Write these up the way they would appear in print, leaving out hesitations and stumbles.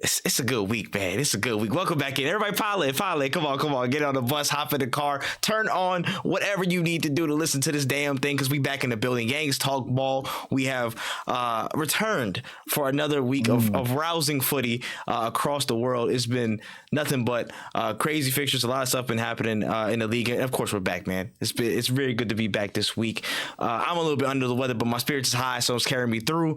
It's a good week, man. It's a good week. Welcome back in. Everybody pile in. Come on. Get on the bus, hop in the car, turn on whatever you need to do to listen to this damn thing because we back in the building. Yanks Talk Ball. We have returned for another week of rousing footy across the world. It's been nothing but crazy fixtures. A lot of stuff been happening in the league. And of course, we're back, man. It's very good to be back this week. I'm a little bit under the weather, but my spirits is high, so it's carrying me through.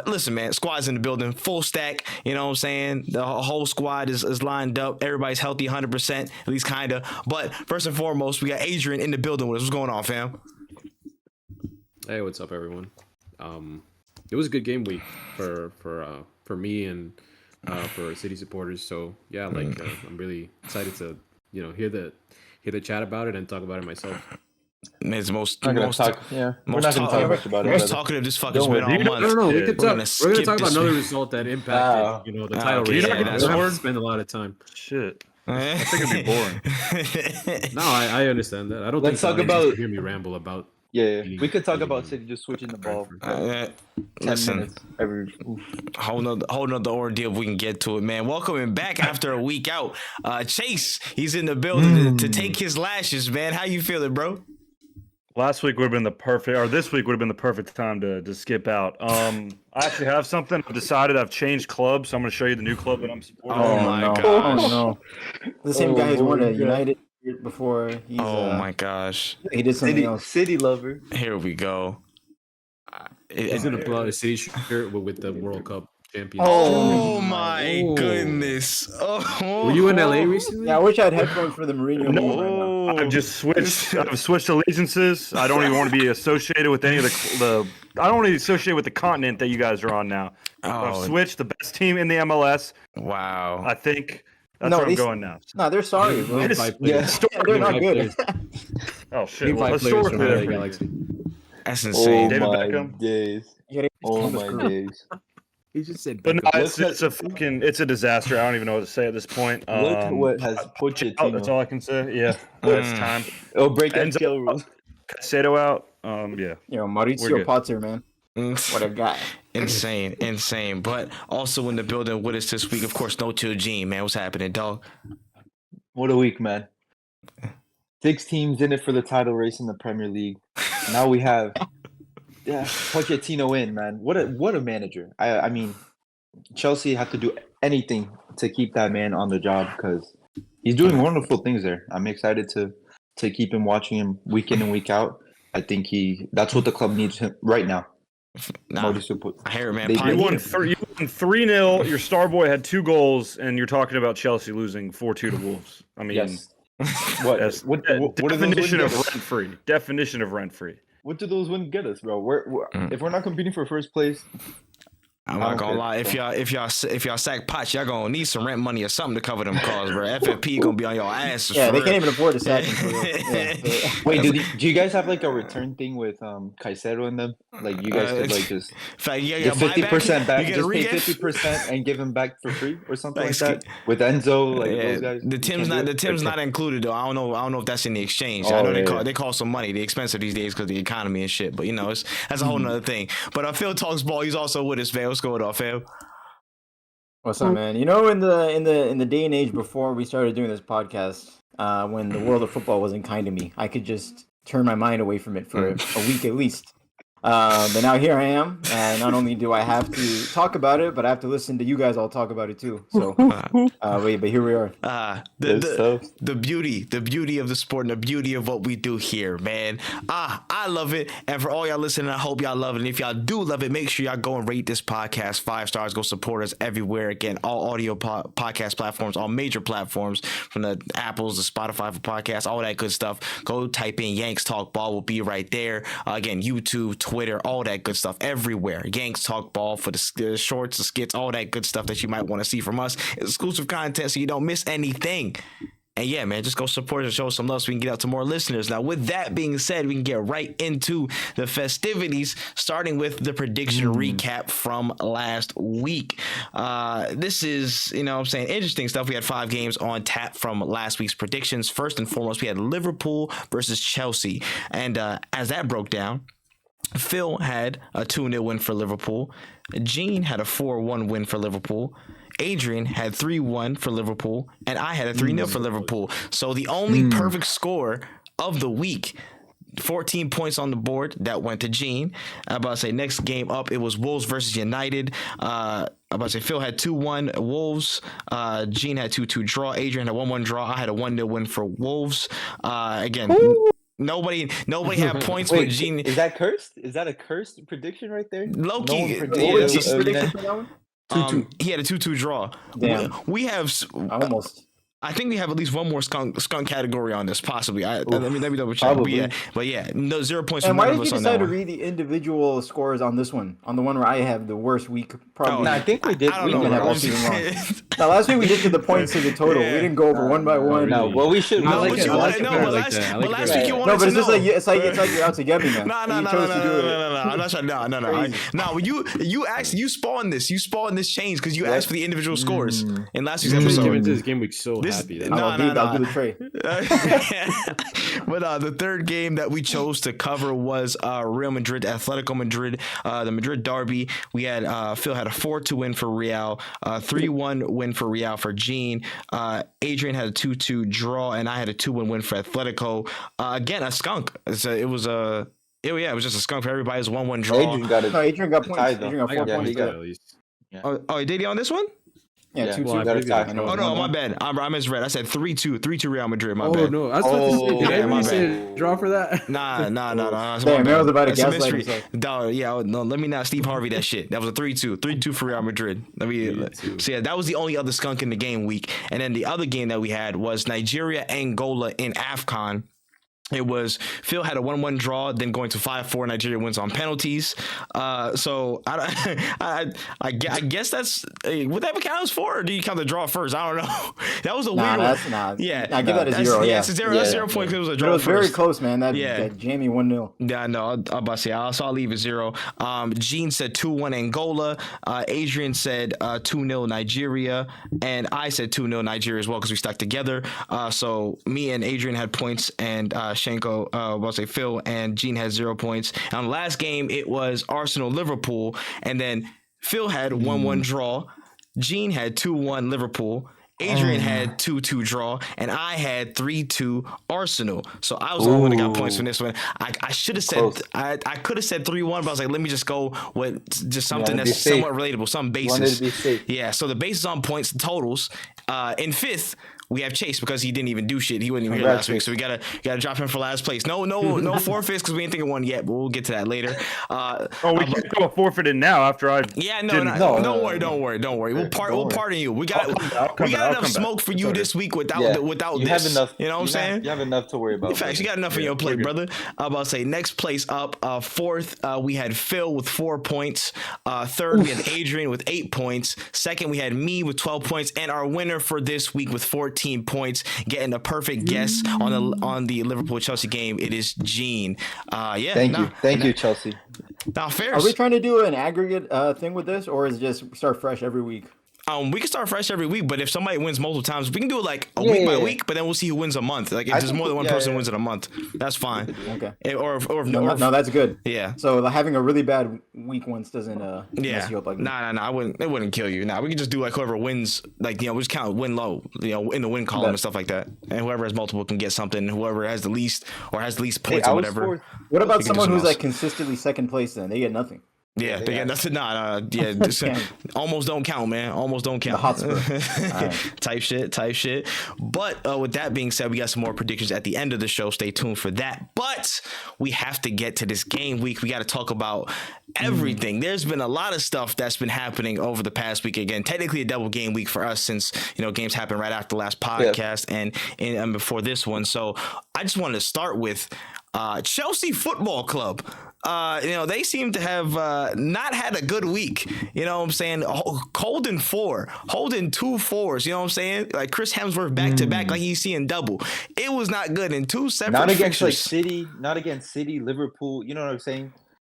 Listen, man, squad's in the building, full stack. You know what I'm saying? The whole squad is lined up. Everybody's healthy 100%, at least kind of. But first and foremost, we got Adrian in the building with us. What's going on, fam? Hey, what's up, everyone? It was a good game week for me and for City supporters. So yeah, I'm really excited to hear the chat about it and talk about it myself. Man, it's we're not going to talk much about it. Most talkative this fucker's been all month. No, we're going to talk about another result that impacted, the title race. You're not going to spend a lot of time. Shit. I think it'd be boring. No, I understand that. I don't Let's think talk about hear me ramble about. Yeah, we could talk about City just switching the ball. 10 Listen, every whole nother ordeal if we can get to it, man. Welcoming back after a week out. Chase, he's in the building to take his lashes, man. How you feeling, bro? Last week would have been this week would have been the perfect time to skip out. I actually have something. I've decided I've changed clubs, so I'm going to show you the new club that I'm supporting. Oh my gosh. Oh no. The same guy who's won a United before. He's, my gosh. He did something else. City lover. Here we go. He's going to pull out a City shirt with the World Cup champion. Oh my goodness. Oh. Were you in LA recently? Yeah, I wish I had headphones for the Mourinho. No, I've just switched. I've switched allegiances. I don't even want to be associated with any of the. I don't want to be associated with the continent that you guys are on now. I've switched the best team in the MLS. Wow. I think that's where I'm going now. No, they're sorry, bro. They're not good. Oh shit! Well, historically, that's insane. David Beckham. Days. Oh my days. He just said, but no, it's a disaster. I don't even know what to say at this point. Look what has Pochettino. That's all I can say. Yeah, it's time. Oh, break that skill rule. Caicedo out. Yeah. Mauricio Potter, man. What a guy. Insane. But also in the building with us this week, of course, no Chill Gene, man. What's happening, dog? What a week, man. 6 teams in it for the title race in the Premier League. Now we have Pochettino in, man. What a manager. I mean, Chelsea have to do anything to keep that man on the job because he's doing wonderful things there. I'm excited to keep watching him week in and week out. I think that's what the club needs him right now. I hear it, man. You won 3-0. Your star boy had 2 goals, and you're talking about Chelsea losing 4-2 to Wolves. I mean, yes. What definition of rent-free? Definition of rent-free. What do those wins get us, bro? If we're not competing for first place, I'm not gonna lie. If y'all sack Poch, y'all gonna need some rent money or something to cover them costs, bro. FFP gonna be on your ass. Yeah, they can't even afford to sack him. Wait, do you guys have like a return thing with Caicedo in them? Like you guys could just get 50% back, just pay 50% and give him back for free or something like that. With Enzo, those guys. The Tim's not included though. I don't know if that's in the exchange. I know they call some money. They're expensive these days because of the economy and shit. But that's a whole nother thing. But Phil talks ball. He's also with us, man. What's going on, fam? What's up, man? In the day and age before we started doing this podcast, when the world of football wasn't kind to me, I could just turn my mind away from it for a week at least. But now here I am, and not only do I have to talk about it, but I have to listen to you guys all talk about it too. So, but here we are. The beauty of the sport and the beauty of what we do here, man. I love it, and for all y'all listening, I hope y'all love it. And if y'all do love it, make sure y'all go and rate this podcast 5 stars. Go support us everywhere. Again, all audio podcast platforms, all major platforms, from the Apples, the Spotify for podcasts, all that good stuff. Go type in Yanks Talk Ball. Will be right there. Again, YouTube, Twitter, all that good stuff everywhere. Yanks Talk Ball for the shorts, the skits, all that good stuff that you might want to see from us. Exclusive content so you don't miss anything. And yeah, man, just go support us and show us some love so we can get out to more listeners. Now, with that being said, we can get right into the festivities, starting with the prediction recap from last week. This is, interesting stuff. We had 5 games on tap from last week's predictions. First and foremost, we had Liverpool versus Chelsea. And as that broke down, Phil had a 2-0 win for Liverpool. Gene had a 4-1 win for Liverpool. Adrian had 3-1 for Liverpool, and I had a 3-0 for Liverpool. So the only perfect score of the week, 14 points on the board, that went to Gene. I'm about to say next game up, it was Wolves versus United. I'm about to say Phil had 2-1 Wolves. Gene had 2-2 draw. Adrian had a 1-1 draw. I had a 1-0 win for Wolves. Again, nobody had points. Wait, with Gene. Is that cursed? Is that a cursed prediction right there? Low-key, No one predicted he had a 2-2 draw. Damn. We have Almost. I think we have at least one more skunk category on this, possibly. Let me double check. But yeah, no 0 points. And from why none did of you us on decide that to one. read the individual scores on this one? On the one where I have the worst week, probably. No, I think we did. I We don't did know. have bro. all season long. Now, last week we did to the points to the total. Yeah. We didn't go over one by one. No, well, we should. I No, like but it. you I wanted like to it know. better But like last, that. I but like it last better. week you wanted No, but to it's just know. like it's like you're out to get me, man. No. And you chose to do it. I'm not trying. No. No, you asked. You spawned this. You spawned this change because you asked for the individual scores in last week's I came episode. into this game week so happy. That's no, I'll do the tray. But the third game that we chose to cover was Real Madrid, Atletico Madrid, the Madrid derby. We had Phil had a 4-2 win for Real, 3-1 win for Real for Gene. Adrian had a 2-2 draw, and I had a 2-1 win for Atletico. Again, a skunk. It was just a skunk for everybody. It was a 1-1 draw. Adrian got points. tie, though. Adrian got 4 I got points. points at least. Oh, did he on this one? Yeah, Yeah, 2-2. well, I got a believe tie. it. I know Oh it's no, 1-1. my bad. I misread. I said 3-2 Real Madrid. My Oh bad. no, I was about to say, did I yeah, my really bad. say draw for that? Nah. It's Damn, my man, I was bad. about to It's a gaslight mystery. himself. Dog, yeah, no, let me not Steve Harvey that shit. That was a 3-2 for Real Madrid. Let me. 3-2. So yeah, that was the only other skunk in the game week. And then the other game that we had was Nigeria Angola in AFCON. It was Phil had a 1-1 draw, then going to 5-4. Nigeria wins on penalties. So I guess that's would that count as 4, or do you count the draw first? I don't know. That was a weird one. Yeah, Yeah, give that a 0. Yeah, Yeah, it's a 0. That's 0 point because it was a But draw it was very first. close, man. That Yeah. jammy 1-0. Yeah, no, I'm about to say, so I'll leave it 0. Gene said 2-1 Angola. Adrian said 2-0 Nigeria. And I said 2-0 Nigeria as well because we stuck together. So me and Adrian had points, and Shenko, I'll say Phil and Gene had 0 points. And on the last game, it was Arsenal Liverpool. And then Phil had 1-1 draw. Gene had 2-1 Liverpool. Adrian had 2-2 draw, and I had 3-2 Arsenal. So I was the only one that got points from this one. I should have said I could have said 3-1, but I was like, let me just go with just something that's somewhat relatable, some basis. Wanted to be safe. Yeah. So the basis on points totals. In fifth, we have Chase because he didn't even do shit. He wasn't even here last week, so we gotta drop him for last place. No forfeits because we ain't thinking one yet, but we'll get to that later. We can go forfeit it now after I. Yeah, don't worry. We'll pardon you. We got enough smoke for you this week without you this. have enough. You know what I'm saying? You have enough to worry about. In fact, you got enough on your plate, brother. I'm about to say next place up, fourth, we had Phil with 4 points. Third, we had Adrian with 8 points. Second, we had me with 12 points, and our winner for this week with 14 points, getting a perfect guess on the Liverpool Chelsea game. It is Gene. Thank you, Chelsea. Now, fair. Are we trying to do an aggregate thing with this, or is it just start fresh every week? We can start fresh every week, but if somebody wins multiple times, we can do it like week by week. But then we'll see who wins a month. Like if there's more than one person wins in a month, that's fine. Okay. Or No, that's good. Yeah. So having a really bad week once doesn't mess you up like that. Nah. It wouldn't kill you. Nah, we can just do like whoever wins. Like we just count win low. In the win column and stuff like that. And whoever has multiple can get something. Whoever has the least points or whatever. What about You can do something who's something like consistently second place? Then they get nothing. Yeah, they got nothing. Almost don't count, man. Almost don't count. The Hotspur. Type shit. But with that being said, we got some more predictions at the end of the show. Stay tuned for that. But we have to get to this game week. We got to talk about everything. There's been a lot of stuff that's been happening over the past week. Again, technically a double game week for us since games happened right after the last podcast and before this one. So I just wanted to start with Chelsea Football Club. They seem to have not had a good week. You know what I'm saying? Holding 4, holding 2 4s. You know what I'm saying? Like Chris Hemsworth back to back, like he's seeing double. It was not good in 2 separate. Not against fixtures. not against City, Liverpool. You know what I'm saying?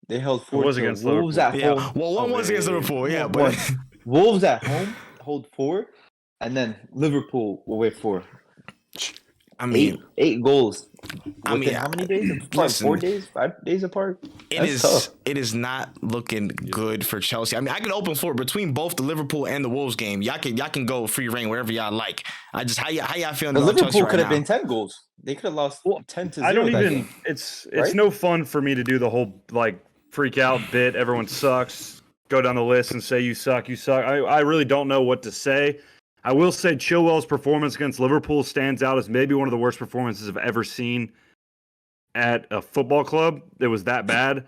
They held 4 was to against Wolves Liverpool. at home. Well, one was against Liverpool. Yeah, but Wolves at home hold 4, and then Liverpool will wait 4. I mean, eight goals. I mean, How many days? listen, 4 days, 5 days apart. That's tough. It is not looking good for Chelsea. I mean, I can open for it between both the Liverpool and the Wolves game. Y'all can go free reign wherever y'all like. I just how y'all feeling? The about Chelsea Liverpool could have right been 10 goals. They could have lost 10-0. I don't that even. game. It's Right? no fun for me to do the whole like freak out bit. Everyone sucks. Go down the list and say you suck. You suck. I really don't know what to say. I will say Chilwell's performance against Liverpool stands out as maybe one of the worst performances I've ever seen at a football club. It was that bad.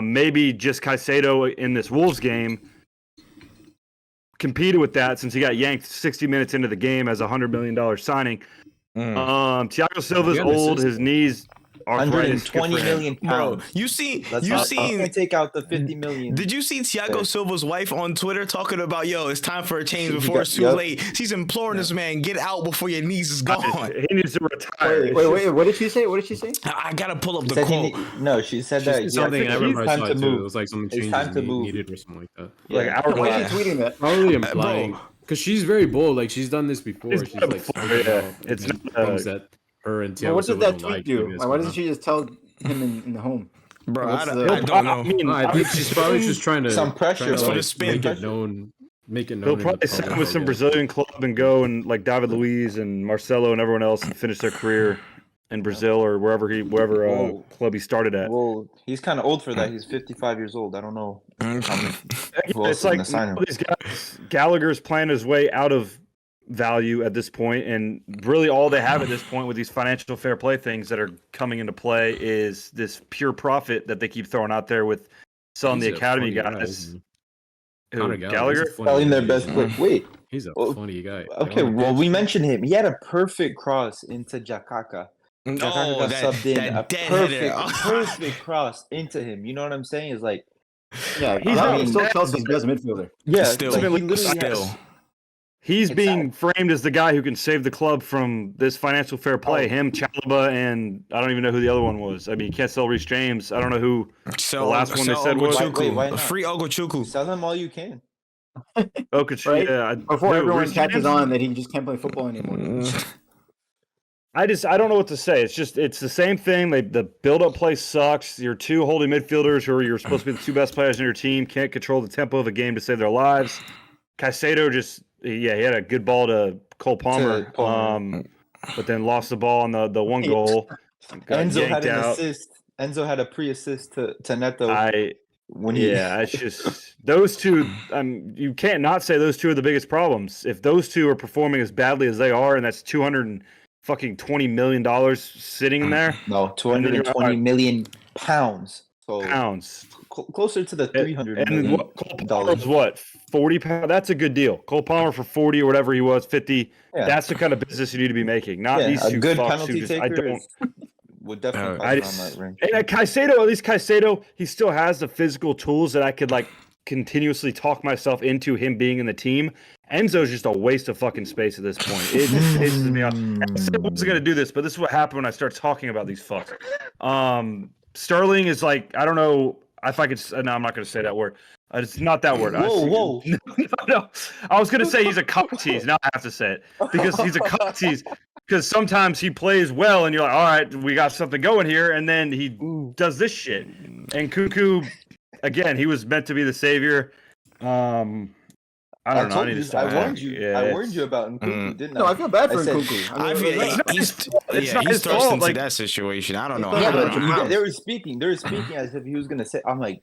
Maybe just Caicedo in this Wolves game competed with that since he got yanked 60 minutes into the game as a $100 million signing. Thiago Silva's old. His knees arthritis. 120 million Bro, pounds. you seen Take out the 50 million. Did you see Thiago Silva's wife on Twitter talking about, yo, it's time for a change before it's too Yep. late? She's imploring this man, get out before your knees is gone. He needs to retire. Wait, what did she say? What did she say? I gotta pull up the Said quote. no, she said She that said something. I remember I time saw to it too. move. It was like some It's changes time to move. needed or something like that. Like Yeah. hourglass. Why is she tweeting that? Probably implying because she's very bold. Like she's done this before. She's She's done it like before, spoken yeah. about It's things not, that her and Thiago Well, what does Silva that don't tweet like, do? maybe that's Like, why going doesn't she just tell him in the home? Bro, What's I the- don't know. I mean, on. I think she's probably just trying to Some pressure, trying to, for the like, spin. make it known. Make it known. He'll in the probably sign public, with I some guess. Brazilian club and go and like David Luiz and Marcelo and everyone else and finish their career in Brazil or wherever Whoa. club he started at. Well, he's kind of old for that. He's 55 years old. I don't know. Who else It's is like gonna sign him? these guys, Gallagher's playing his way out of value at this point, and really all they have at this point with these financial fair play things that are coming into play is this pure profit that they keep throwing out there with selling He's the a academy funny guy, guys. isn't he? Who, Conor Gallagher? he's a funny Selling their guy. best player. Wait. He's a Well, funny guy. Okay, On the well, pitch, we mentioned him. He had a perfect cross into Jakaka. Jakaka got subbed in. A perfect cross into him. You know what I'm saying? It's like, Yeah, He's he's not- still Chelsea's best midfielder. yeah, Still. like, he literally Still. has- He's It's being framed as the guy who can save the club from this financial fair play. Oh. Him, Chalobah, and I don't even know who the other one was. I mean, you can't sell Reece James. I don't know who. So, The last one they said was- Why not? Free Ogochukwu. Sell him all you can. Okoch, Right? yeah, Before who, everyone Reece catches James? on that he just can't play football anymore. I don't know what to say. It's the same thing. The build-up play sucks. Your two holding midfielders who are you're supposed to be the two best players in your team can't control the tempo of a game to save their lives. Caicedo he had a good ball to Cole Palmer, To Palmer. but then lost the ball on the one goal. Got Enzo had yanked an out. assist. Enzo had a pre-assist to Neto when It's just those two. You can't not say those two are the biggest problems. If those two are performing as badly as they are, and that's $220 million sitting in there, no, 220 million pounds. So pounds. Closer to the 300 And million Cole Palmer dollars. was what, 40 pounds? That's a good deal. Cole Palmer for 40 or whatever he was, 50. Yeah. That's the kind of business you need to be making. Not Yeah, these a two good fucks penalty who just, I taker don't. would definitely I pass around just, that range. and at least Caicedo, he still has the physical tools that I could like continuously talk myself into him being in the team. Enzo's just a waste of fucking space at this point. It just pisses me off. I said I wasn't gonna do this, but this is what happened when I start talking about these fucks. Sterling is like, I don't know if I could. No, I'm not gonna say that word. It's not that word. Whoa. No. I was gonna say he's a cock tease. Now I have to say it because he's a cock tease. Because sometimes he plays well, and you're like, all right, we got something going here, and then he does this shit. And Cuckoo, again, he was meant to be the savior. I don't know. I need to stop. I warned you. Yeah, I warned you about Nkunku, didn't I? No, I feel bad for I said- Nkunku. I feel it's not he's his thrust fault, into like- that situation. I don't know. Yeah, how. but They were speaking. They were speaking as if he was gonna say. I'm like,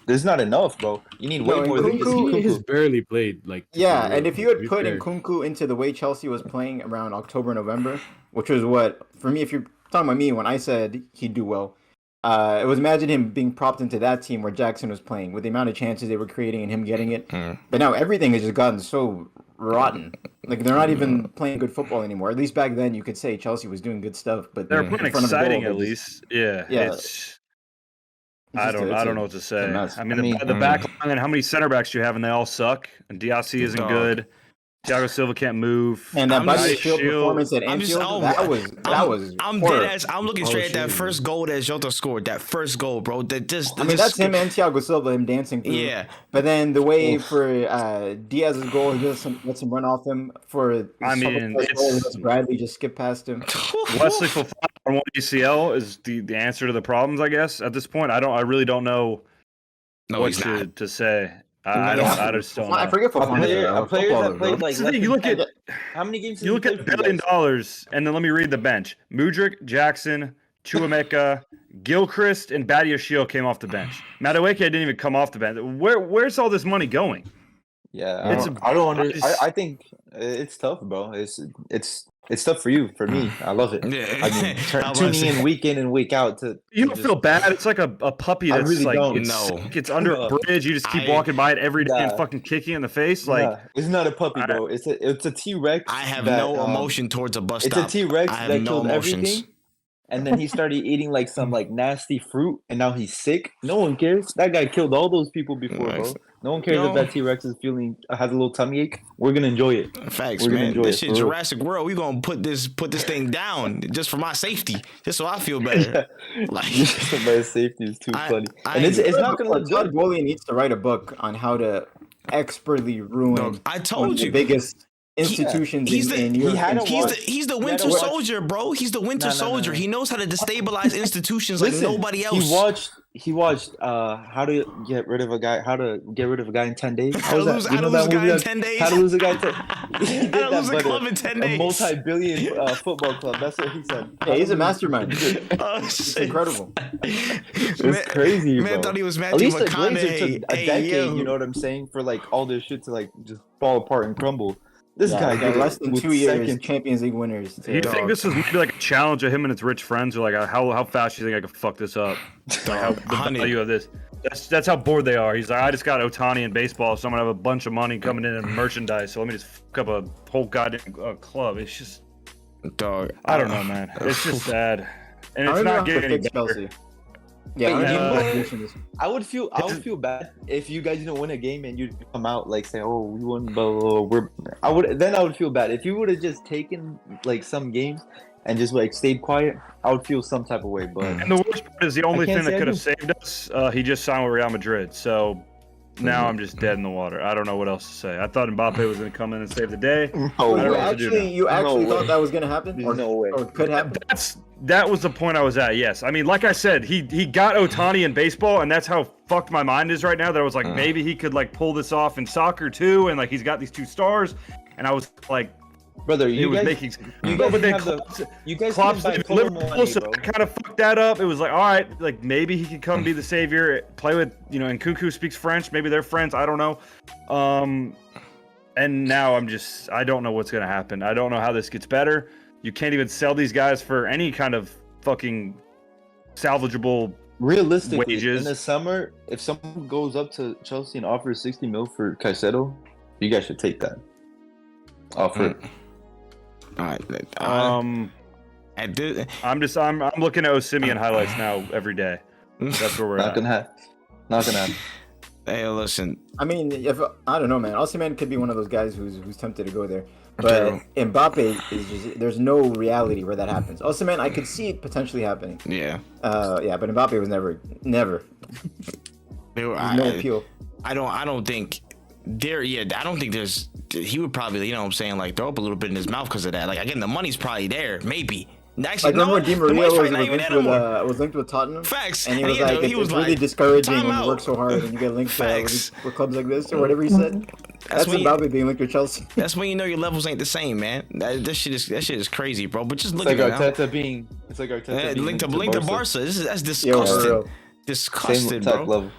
there's not enough, bro. You need way No, more than just Nkunku He has Nkunku. barely played like. Yeah, to be and real, if you had to be put fair. Nkunku into the way Chelsea was playing around October, November, which was what, for me, if you're talking about me, when I said he'd do well, it was imagine him being propped into that team where Jackson was playing with the amount of chances they were creating and him getting it. But now everything has just gotten so rotten. Like they're not even playing good football anymore. At least back then you could say Chelsea was doing good stuff, but They're in playing front of the goal, exciting they're at just- least. Yeah. Yeah. It's I don't know what to say. mess. I mean, I mean, the back line and how many center backs do you have, and they all suck. And Diassi isn't Dog. good. Thiago Silva can't move. And that I'm body just- shield performance at I'm just- Anfield, oh, that was. I'm horrible. dead ass. I'm looking straight at that first goal that Jota scored. That first goal, bro. I mean, that's him and Thiago Silva, him dancing through. Yeah. But then the way for Diaz's goal, he lets him run off him. It's Bradley just skip past him. Wesley Fofana on one ACL is the answer to the problems, I guess. At this point, I really don't know what to say. I just don't know. I forget A player that played like That's the thing, you look at how many games? you look at $1 billion, and then let me read the bench. Mudryk, Jackson, Chuameka, Gilchrist, and Badiashile came off the bench. Madueke didn't even come off the bench. Where's all this money going? Yeah, I think it's tough, bro. It's tough for you. For me, I love it. Yeah. I mean, tuning in week out to. You don't feel bad. It's like a puppy that's really like don't. it's under a bridge. You just keep walking by it every day and fucking kicking it in the face. Like it's not a puppy, bro. It's a T-Rex. I have no emotion towards a bus stop. It's a T-Rex I have that no killed emotions. everything. And then he started eating like some like nasty fruit, and now he's sick. No one cares. That guy killed all those people before, bro. No one cares if that T-Rex is has a little tummy ache. We're gonna enjoy it. Facts, We're gonna man. enjoy This it, shit for real. Jurassic World. We gonna put this thing down just for my safety, just so I feel better. Like Somebody's safety is too funny, I and it's not gonna look Todd good. Bowley needs to write a book on how to expertly ruin. Dog, I one told of the you. biggest institutions in Europe. He's the Winter Soldier, bro. He's the Winter Soldier. He knows how to destabilize institutions like nobody else. He watched how to get rid of a guy in 10 days. How to lose a guy in 10 days. How to lose a guy in 10 days. He did How to that, lose a but club in 10 days. A multi-billion football club. That's what he said. Yeah, he's a mastermind. Oh, It's incredible. It's crazy, Man bro. thought he was At Matthew least the Glazers McConaughey. took a decade, you know what I'm saying, for like all this shit to like just fall apart and crumble. This guy got did less it than with 2 years. second- Champions League winners. Do you think this is maybe like a challenge of him and his rich friends, or like how fast do you think I could fuck this up? Like how the 100. value of this. That's how bored they are. He's like, I just got Otani in baseball, so I'm gonna have a bunch of money coming in merchandise. So let me just fuck up a whole goddamn club. It's just, Dog, I don't know, man. It's just sad, and it's not getting any better. Chelsea. Yeah, I would feel bad if you guys didn't win a game and you'd come out like say, "Oh, we won." Blah, blah, blah. I would feel bad if you would have just taken like some games and just like stayed quiet. I would feel some type of way. But And the worst part is the only can't thing that say I could have do. saved us. He just signed with Real Madrid, so now I'm just dead in the water. I don't know what else to say. I thought Mbappe was going to come in and save the day. no I don't know way. what to do now. You actually No thought way. that was gonna happen, or No way. or could happen? That was the point I was at. Yes, I mean, like I said, he got Otani in baseball, and that's how fucked my mind is right now. That I was like, maybe he could like pull this off in soccer too, and like he's got these 2 stars, and I was like, Brother, it you was guys, making. you No, guys but then have you guys Klopp's can buy leaving Colo Liverpool, Muani, so bro. I kind of fucked that up. It was like, all right, like maybe he could come be the savior, play with, and Nkunku speaks French. Maybe they're friends. I don't know. And now I don't know what's gonna happen. I don't know how this gets better. You can't even sell these guys for any kind of fucking salvageable. Realistically, wages. in the summer, if someone goes up to Chelsea and offers 60 mil for Caicedo, you guys should take that offer. all right. I'm looking at Osimhen highlights now every day. That's where we're Not at. gonna happen. Not gonna happen. Hey, listen. I mean, if I don't know, man, Osimhen could be one of those guys who's tempted to go there. But Mbappe is just—there's no reality where that happens. Osimhen, I could see it potentially happening. Yeah. Yeah, but Mbappe was never. No appeal. I don't think there. Yeah, I don't think there's. He would probably, you know what I'm saying, like throw up a little bit in his mouth because of that. Like again, the money's probably there, maybe. Actually, Like, remember when Di the money's Maria probably not even there no more. was linked with Tottenham? Facts. And he And was he- like, he was it's like, really discouraging "Time when you out." work so hard and you get linked Facts. with clubs like this or whatever he said. That's when Mbappe being linked with Chelsea. That's when you know your levels ain't the same, man. That shit is crazy, bro. But just It's look like at it. Arteta being. It's like Arteta being Linked to Barca. That's Yo, disgusting. bro. Disgusting, Same bro. type level.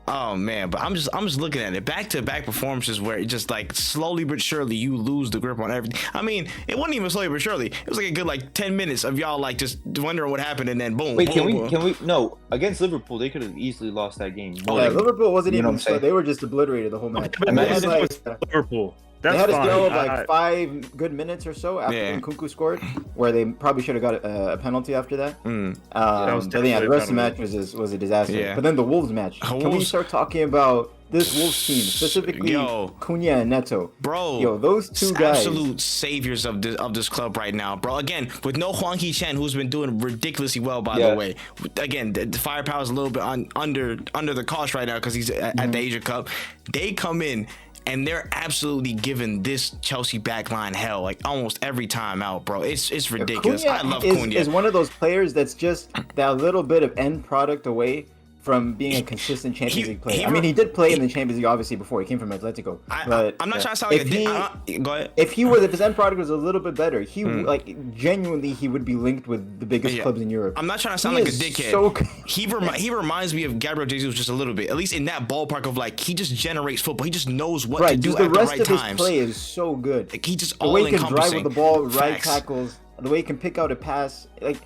Oh man, but I'm just looking at it. Back-to-back performances where it just like slowly but surely you lose the grip on everything. I mean, it wasn't even slowly but surely. It was like a good like 10 minutes of y'all like just wondering what happened and then boom. Wait, boom, can boom. we? No, against Liverpool, they could have easily lost that game. Oh, Yeah, like- Liverpool wasn't You know even. what I'm saying? They were just obliterated the whole match. But They this had, was like, Liverpool. they That's had a fine. spell of like 5 good minutes or so after Yeah. Nkunku scored, where they probably should have got a penalty after that. Mm. That was But yeah, the rest of the definitely match was a disaster. Yeah. But then the Wolves match. Can we Wolves- start talking about this Wolves team, specifically Yo. Cunha and Neto. Bro, Yo, those two guys. absolute saviors of this club right now, bro. Again, with no Hwang Hee-chan, who's been doing ridiculously well, by the way. Again, the firepower is a little bit under the cost right now because he's at the Asia Cup. They come in and they're absolutely giving this Chelsea backline hell like almost every time out, bro. It's ridiculous. Cunha I love Cunha. is one of those players that's just that little bit of end product away from being a consistent Champions League player. I mean, he did play in the Champions League obviously before he came from Atletico. But I'm not trying to sound like go ahead. If his end product was a little bit better, he like genuinely he would be linked with the biggest clubs in Europe. I'm not trying to sound like a dickhead. So he reminds me of Gabriel Jesus just a little bit, at least in that ballpark of like he just generates football. He just knows what to do the at the rest right of his times. play is so good. Like, he just the all way he can drive encompassing. with the ball, right Facts. tackles, the way he can pick out a pass, like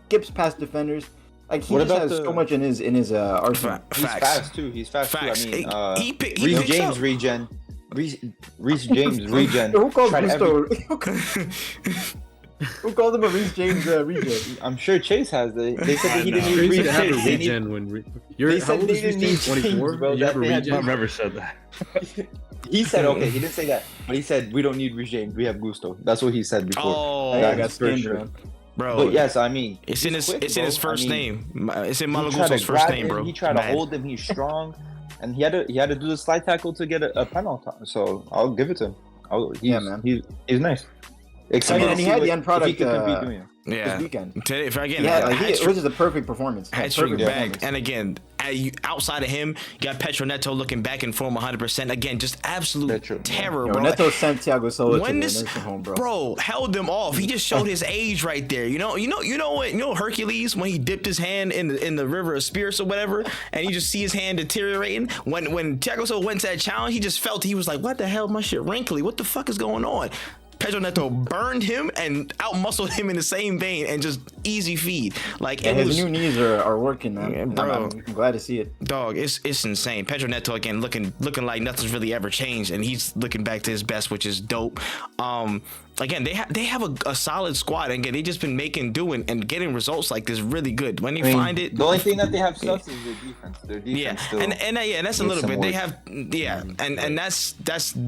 skips past defenders. Like he What just about has the- so much in his arsenal. He's Facts. fast too. He's fast Facts. too. I mean, He Reece picks James up. regen. Reece James regen. Who called Tried Gusto? Who called him a Reece James regen? I'm sure Chase has it. They said that he didn't need Crazy Reece to have a James. They need- regen when you're they how said old they is Reece didn't need James? 24. James, bro. You have a They had regen. I've never said that. He said okay. He didn't say that, but he said we don't need Reece James. We have Gusto. That's what he said before. Oh, I got That's for skinned, sure. man. bro. But yes, I mean, it's in he's his quick, it's in his bro. first I mean, name. It's in he tried to Malagusto's first grab name, him, bro. He tried to hold him. He's strong, and he had to do the slide tackle to get a penalty. So I'll give it to him. Man. He's nice. Excited and to he see had what- the end product, if he could compete doing it. Yeah. this weekend. Today, if again, Yeah, like hat it was just a perfect performance. Hat-trick Perfect back. performance. And again, outside of him, you got Petro Neto looking back in form 100%. Again, just absolute Petro, terror, Yo, bro. Neto sent Thiago Silva to When the this nursing home, bro. held them off, he just showed his age right there. You know Hercules when he dipped his hand in the river of spirits or whatever, and you just see his hand deteriorating. When Thiago Silva went to that challenge, he just felt he was like, "What the hell, my shit wrinkly? What the fuck is going on?" Pedro Neto burned him and outmuscled him in the same vein and just easy feed. Like Yeah, it his was, new knees are working, man. Yeah, And bro. I'm glad to see it. dog, it's insane. Pedro Neto again looking like nothing's really ever changed, and he's looking back to his best, which is dope. Again, they have a solid squad, and again, they just been making and getting results like this really good. When you find it, The only thing that they have stuff is their defense. Their defense yeah, still and that's a needs little some bit. They work. have and that's.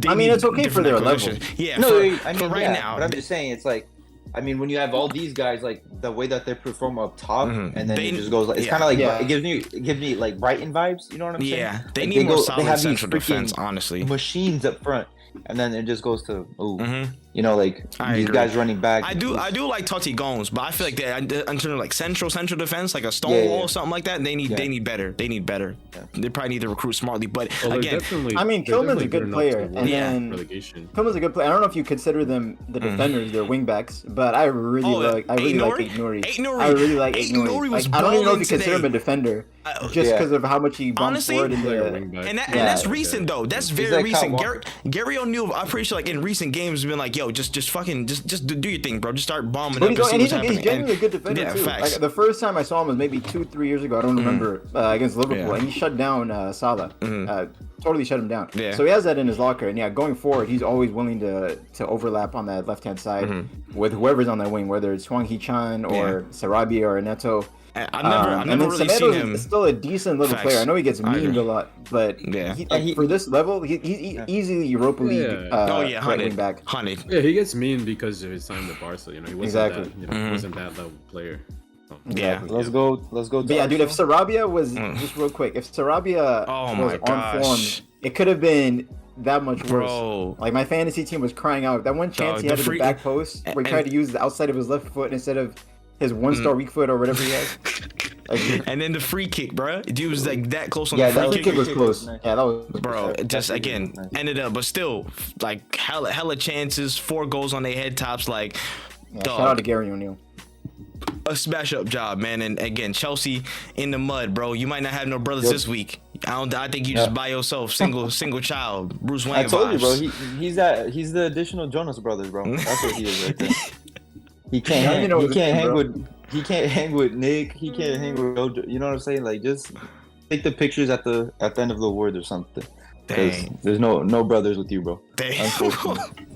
I mean, it's okay for their level. Yeah, No, for right now. But I'm just saying, it's like, I mean, when you have all these guys, like the way that they perform up top, and then They- it just goes like it's yeah. kind of like Yeah. it gives me like Brighton vibes. You know what I'm saying? Yeah, they Like, need more they solid have these central defense, freaking honestly. machines up front, and then it just goes to Mhm. you know, like I these agree. guys running back. I do like Totti Gomes, but I feel like they in terms of like central defense, like a stone Yeah, wall yeah. or something like that. They need better. They need better. They probably need to recruit smartly. But Well, they're again, definitely- I mean, they're Kilman's a definitely good enough player, to and avoid then relegation. Kilman's a good player. I don't know if you consider them the defenders, their wing backs, but I really like Aït-Nouri? Aït-Nouri. Aït-Nouri. I really like Aït-Nouri Aït-Nouri. was Like, I don't even know if you balling consider him a today. defender, just Yeah. because of how much he bumps Honestly, forward in Player the. wing back. and Yeah. that's recent though. That's very like recent. Kyle Walker. Gary O'Neill, I'm pretty sure like in recent games, has been like, yo, just do your thing, bro. Just start bombing But up and see he's what's happening. genuinely a good defender yeah, too. facts. Like the first time I saw him was maybe 2-3 years ago. I don't remember against Liverpool, Yeah. and he shut down Salah. Totally shut him down. Yeah. So he has that in his locker, and yeah, going forward, he's always willing to overlap on that left hand side with whoever's on that wing, whether it's Hwang Hee-chan or Sarabia or Neto. I've never and then really seen Semedo him. is still a decent little Facts. player. I know he gets I agree. memed a lot, but Yeah. for this level, he's easily Europa League. Yeah. Oh yeah, right hunted, wing back. hunted. Yeah, he gets mean because of his time at Barca. You know, he wasn't Exactly. that. You know, he wasn't that level player. So, Yeah. Let's go. To But yeah, dude, if Arsenal. Sarabia was just real quick, if Sarabia Oh was my on form, gosh. it could have been that much worse. Bro. Like my fantasy team was crying out. That one chance Dog, he the had at free- the back post where he and- tried to use the outside of his left foot instead of his one-star weak foot or whatever he has. Like, And then the free kick, bro. Dude was like that close on Yeah, the that free was kick. kick was kick close. was nice. Yeah, that was Bro, it just That's again nice. ended up, but still, like hella chances, 4 goals on their head tops, like Yeah, shout out to dog, Gary O'Neill. a smash up job, man. And again, Chelsea in the mud, bro. You might not have no brothers this week. I think you just by yourself, single child, Bruce Wayne I told you, bro. vibes. He's the additional Jonas Brothers, bro. That's what he is right there. He I don't can't even know he his can't name, hang bro. with Nick. He can't hang with Jojo. You know what I'm saying? Like just take the pictures at the end of the word or something. Because Dang. there's no brothers with you, bro. Damn. Unfortunately.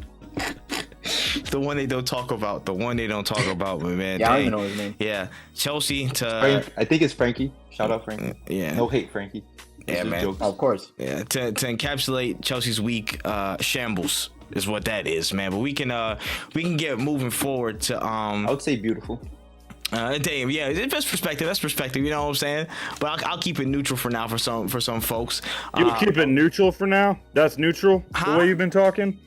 The one they don't talk about. The one they don't talk about, but man. Yeah, I don't dang. even know his name. Yeah, Chelsea to Frank, I think it's Frankie. Shout out Frankie. yeah. No hate, Frankie. Yeah, Just man. jokes. Of course. Yeah, to encapsulate Chelsea's week, shambles is what that is, man. But we can get moving forward to I would say beautiful. Damn, yeah, that's perspective. That's perspective. You know what I'm saying? But I'll keep it neutral for now for some folks. You keep it neutral for now? That's neutral? Huh? The way you've been talking?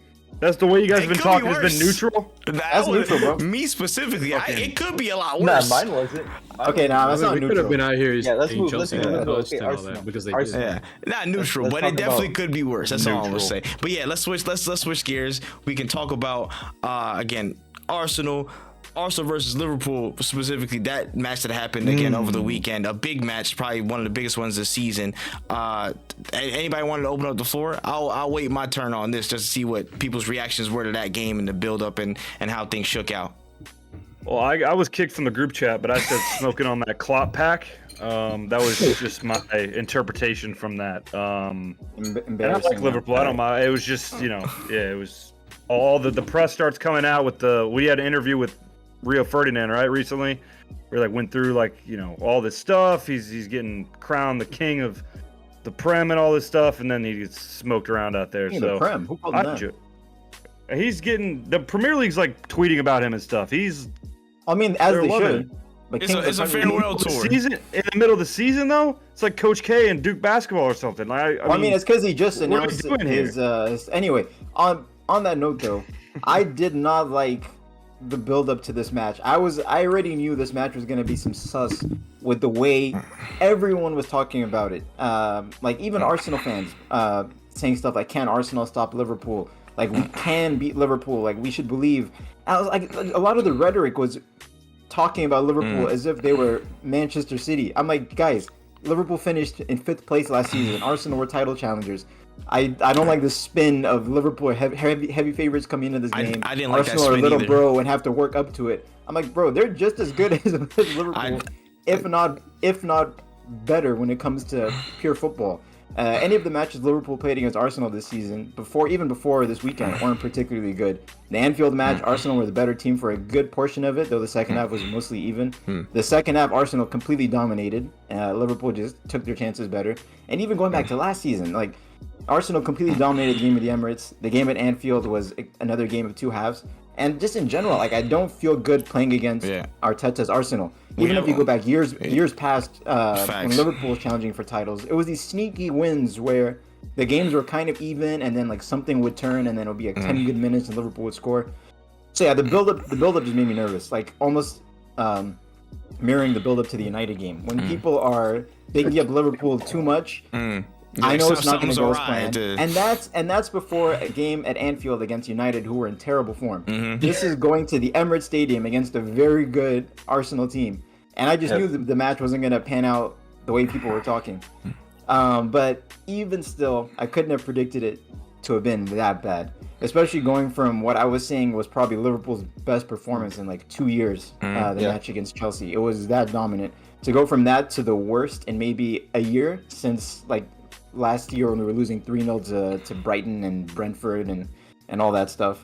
That's the way you guys have been talking has been neutral? That's neutral, bro. Me specifically, it could be a lot Nah, worse. mine wasn't. Okay, now that's not we could have neutral. been out here Yeah, let's saying move. Chelsea Let's and move. Poch Okay, and all Arsenal. that because they Arsenal. did. Yeah, not neutral, let's but talk it definitely about could be worse. That's all I'm gonna neutral. say. But yeah, let's switch gears. We can talk about again Arsenal versus Liverpool, specifically that match that happened again over the weekend. A big match, probably one of the biggest ones this season. Anybody wanted to open up the floor? I'll wait my turn on this just to see what people's reactions were to that game and the build up and how things shook out. Well, I was kicked from the group chat, but I said smoking on that Klopp pack. That was just my interpretation from that. And I Embarrassing. like Liverpool. I don't mind. It was just, it was all the press starts coming out with we had an interview with Rio Ferdinand, right, recently. We went through all this stuff. He's getting crowned the king of the Prem and all this stuff, and then he gets smoked around out there. King so of the Prem? Who called him that? He's getting the Premier League's tweeting about him and stuff. As they should. But It's a farewell tour. Season, in the middle of the season, though, it's like Coach K and Duke basketball or something. I mean, it's because he just what are we announced doing his. Anyway, on that note, though, I did not like the build up to this match. I already knew this match was gonna be some sus with the way everyone was talking about it. Even Arsenal fans saying stuff like, "Can Arsenal stop Liverpool? We can beat Liverpool. We should believe." I was like, a lot of the rhetoric was talking about Liverpool as if they were Manchester City. I'm like, guys, Liverpool finished in 5th place last season. Arsenal were title challengers. I don't like the spin of Liverpool heavy favorites coming into this game. I didn't like Arsenal that are spin little either. bro and have to work up to it. I'm like, bro, they're just as good as Liverpool, if not better when it comes to pure football. Any of the matches Liverpool played against Arsenal this season, even before this weekend, weren't particularly good. The Anfield match, Arsenal were the better team for a good portion of it, though the second half was mostly even. The second half, Arsenal completely dominated. Liverpool just took their chances better. And even going back to last season, Arsenal completely dominated the game at the Emirates. The game at Anfield was another game of two halves. And just in general, I don't feel good playing against Arteta's Arsenal. Even if you go back years past when Liverpool was challenging for titles, it was these sneaky wins where the games were kind of even, and then something would turn, and then it would be 10 good minutes, and Liverpool would score. So yeah, the build up just made me nervous. Almost mirroring the build up to the United game. When people are bigging up Liverpool too much. I know it's not going to go as planned, and that's before a game at Anfield against United, who were in terrible form. This is going to the Emirates Stadium against a very good Arsenal team, and I just knew the match wasn't going to pan out the way people were talking. But even still, I couldn't have predicted it to have been that bad, especially going from what I was saying was probably Liverpool's best performance in 2 years. The match against Chelsea, it was that dominant. To go from that to the worst in maybe a year since last year when we were losing 3-0 to Brighton and Brentford and all that stuff.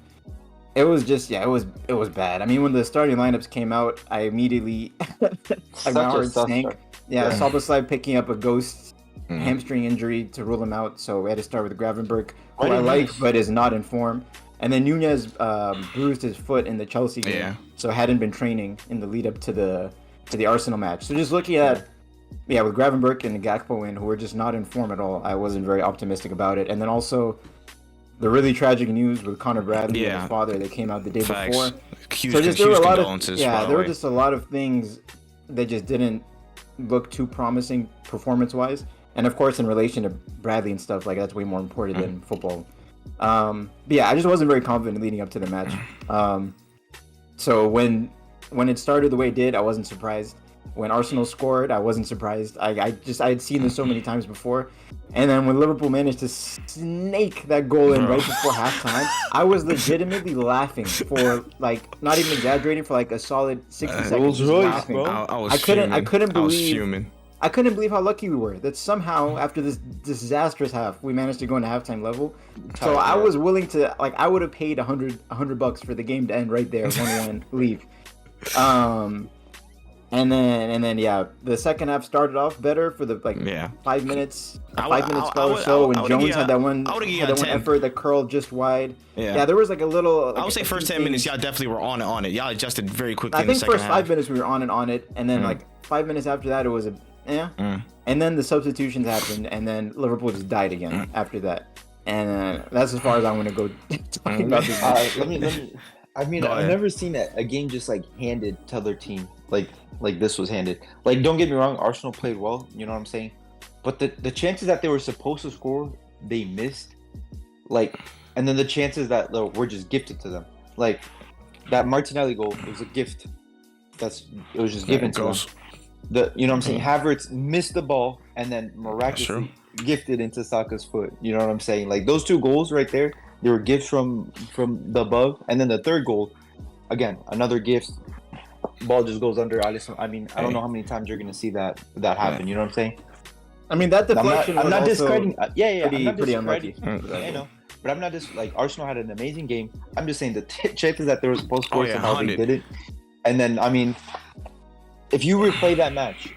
It was just, it was bad. I mean, when the starting lineups came out, I immediately, my heart sank. Szoboszlai picking up a ghost hamstring injury to rule him out, so we had to start with Gravenberch, who I like but is not in form. And then Nunez bruised his foot in the Chelsea game, so hadn't been training in the lead up to the Arsenal match. So just looking at with Gravenberch and Gakpo in, who were just not in form at all, I wasn't very optimistic about it. And then also the really tragic news with Connor Bradley and his father that came out the day before. There were just a lot of things that just didn't look too promising performance-wise. And of course, in relation to Bradley and stuff, that's way more important than football. I just wasn't very confident leading up to the match. So when it started the way it did, I wasn't surprised. When Arsenal scored, I wasn't surprised. I had seen this so many times before. And then when Liverpool managed to snake that goal in right before halftime, I was legitimately laughing for not even exaggerating, for a solid 60 seconds. Laughing. I couldn't believe how lucky we were that somehow after this disastrous half we managed to go into halftime level. So I was willing to I would have paid $100 for the game to end right there, 1-1 leave. And then yeah, the second half started off better for the 5 minutes, spell or so when Jones had that one effort that curled just wide. Yeah, there was like a little. I would say first 10 minutes, y'all definitely were on it. Y'all adjusted very quickly. I think first 5 minutes we were on it, and then like 5 minutes after that it was and then the substitutions happened, and then Liverpool just died again after that. And that's as far as I'm gonna go talking about this. Let me. I mean, I've never seen a game just like handed to their team like this was handed. Like, don't get me wrong, Arsenal played well, you know what I'm saying? But the chances that they were supposed to score, they missed. Like, and then the chances that were just gifted to them. Like, that Martinelli goal, it was a gift. It was just given to them. You know what I'm saying? Havertz missed the ball and then miraculously gifted into Saka's foot. You know what I'm saying? Like, those 2 goals right there, they were gifts from the above. And then the third goal, again, another gift. Ball just goes under Alisson. I mean, I don't know how many times you're going to see that happen. You know what I'm saying? I mean, that deflection I'm not discrediting. Pretty unlucky. I know. But I'm not just like Arsenal had an amazing game. I'm just saying the chances that they were supposed to score and how they did it. And then, I mean, if you replay that match,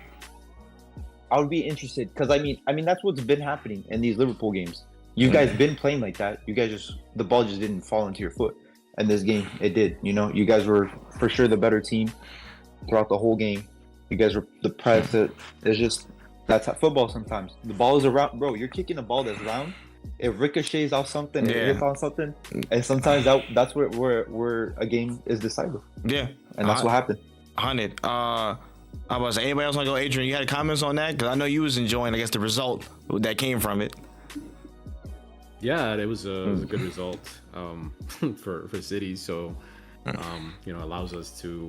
I would be interested because I mean that's what's been happening in these Liverpool games. You guys been playing like that. You guys the ball just didn't fall into your foot. And this game, it did. You know, you guys were for sure the better team throughout the whole game. You guys were the press. It's just that's how football sometimes. The ball is around, bro. You're kicking a ball that's round. It ricochets off something. It hits on something, and sometimes that's where a game is decided. Yeah, and that's what happened. 100. I was like, anybody else want to go? Adrian, you had comments on that? Because I know you was enjoying, I guess, the result that came from it. Yeah, it was a good result for City. So, allows us to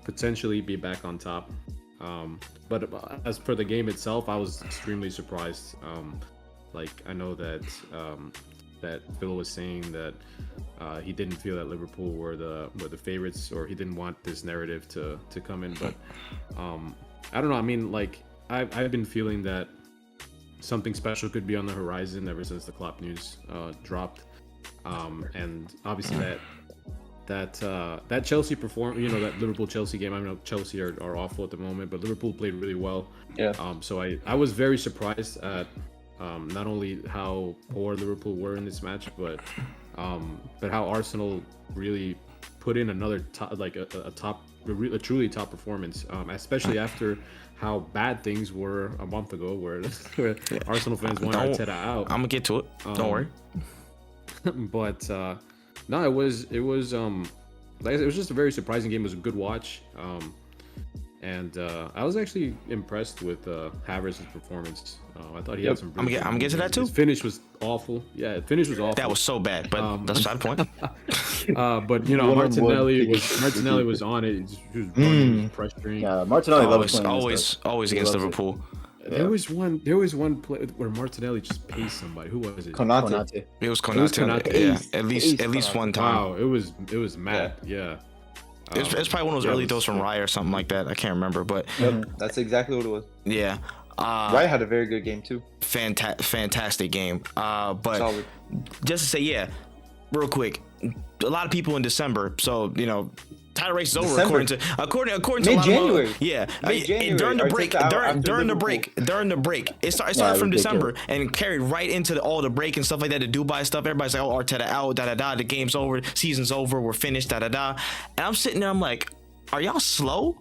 potentially be back on top. But as for the game itself, I was extremely surprised. I know that Phil was saying that he didn't feel that Liverpool were the favorites, or he didn't want this narrative to come in. But I don't know. I mean, I've been feeling that something special could be on the horizon ever since the Klopp news dropped, and obviously that Chelsea that Liverpool Chelsea game. I know Chelsea are awful at the moment, but Liverpool played really well. Yeah. So I was very surprised at not only how poor Liverpool were in this match, but how Arsenal really put in another a truly top performance, especially after how bad things were a month ago, where Arsenal fans wanted Arteta out. I'm gonna get to it. Don't worry. But no, it was just a very surprising game. It was a good watch, and I was actually impressed with Havertz's performance. I thought he had some. I'm gonna get to that too. His finish was awful. Yeah, the finish was awful. That was so bad, but that's not the point. But Martinelli was on it. He was running, pressuring. Yeah, Martinelli always against Liverpool. There was one play where Martinelli just paced somebody. Who was it? Konate. It was Konate. Yeah, at least one time. Wow, it was mad. Yeah. It's probably one of those early throws from Raya or something like that. I can't remember, but that's exactly what it was. Yeah. Raya had a very good game too. Fantastic game. But solid. Just to say, real quick, a lot of people in December. So title race is over according to a lot Mid-January. of yeah. Mid-January. During the break, it started from December and carried right into all the break and stuff like that. The Dubai stuff. Everybody's like, "Oh, Arteta out, da da da. The game's over, season's over, we're finished, da da da." And I'm sitting there, I'm like, "Are y'all slow?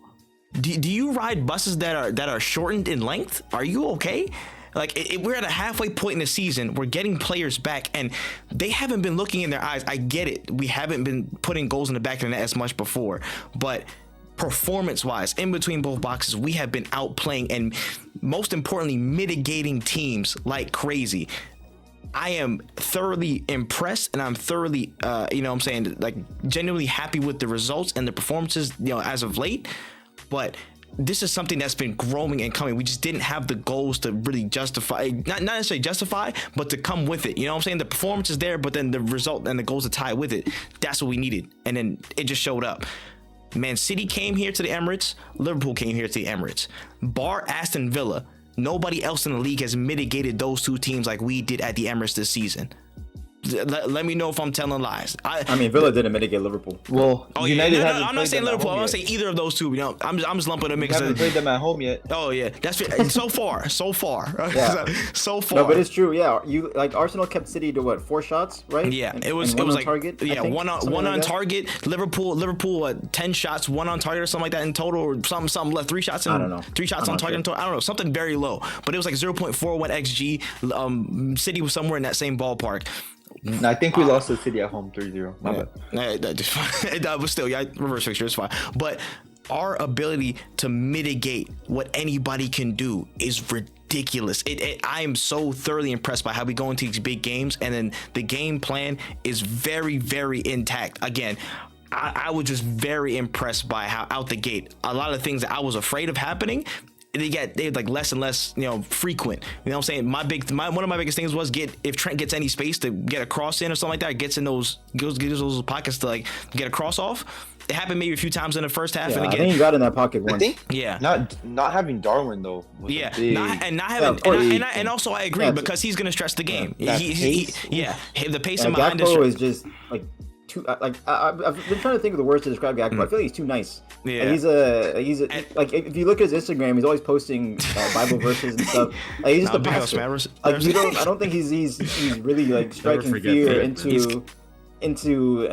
Do you ride buses that are shortened in length? Are you okay?" Like, we're at a halfway point in the season. We're getting players back, and they haven't been looking in their eyes. I get it. We haven't been putting goals in the back of the net as much before. But performance-wise, in between both boxes, we have been outplaying and, most importantly, mitigating teams like crazy. I am thoroughly impressed, and I'm thoroughly, genuinely happy with the results and the performances, as of late. But this is something that's been growing and coming. We just didn't have the goals to really justify, not necessarily justify, but to come with it. You know what I'm saying? The performance is there, but then the result and the goals to tie with it. That's what we needed. And then it just showed up. Man City came here to the Emirates. Liverpool came here to the Emirates. Bar Aston Villa, nobody else in the league has mitigated those two teams like we did at the Emirates this season. Let me know if I'm telling lies. I mean, Villa didn't mitigate Liverpool. Well, Oh United yeah, hasn't I'm not played saying them at Liverpool. home I'm not yet. saying either of those two. You know, I'm just lumping them in We haven't because. played them at home yet. Oh yeah, that's so far. Yeah. so far. No, but it's true. Yeah, you like Arsenal kept City to what 4 shots, right? Yeah, And- it was and it one was on like target. I yeah, think, one something on like that. target. Liverpool 10 shots, one on target or something like that in total, or something left 3 shots. I don't know. 3 shots I'm on not target. sure. In total. I don't know, something very low, but it was like 0.41 xg. City was somewhere in that same ballpark. And I think we lost to City at home 3-0. My bad. That was still reverse fixture is fine, but our ability to mitigate what anybody can do is ridiculous. I am so thoroughly impressed by how we go into these big games, and then the game plan is very, very intact. Again, I was just very impressed by how out the gate a lot of things that I was afraid of happening. They're like less and less, frequent. You know what I'm saying? One of my biggest things was if Trent gets any space to get a cross in or something like that, gets in those pockets to like get a cross off. It happened maybe a few times in the first half, Yeah, and I again, think he got in that pocket I once. think yeah. not having Darwin though. Was a Yeah, big, not having, of course. and also I agree Yeah, because he's gonna stress the game. that pace. The pace Yeah, and behind Gakpo us. is just like too. I've been trying to think of the words to describe Gakpo. I feel like he's too nice. Yeah. Like, he's like if you look at his Instagram, he's always posting Bible verses and stuff. Like, he's just a Big House pastor. Mavericks. Like I don't think he's really like striking forget fear that. into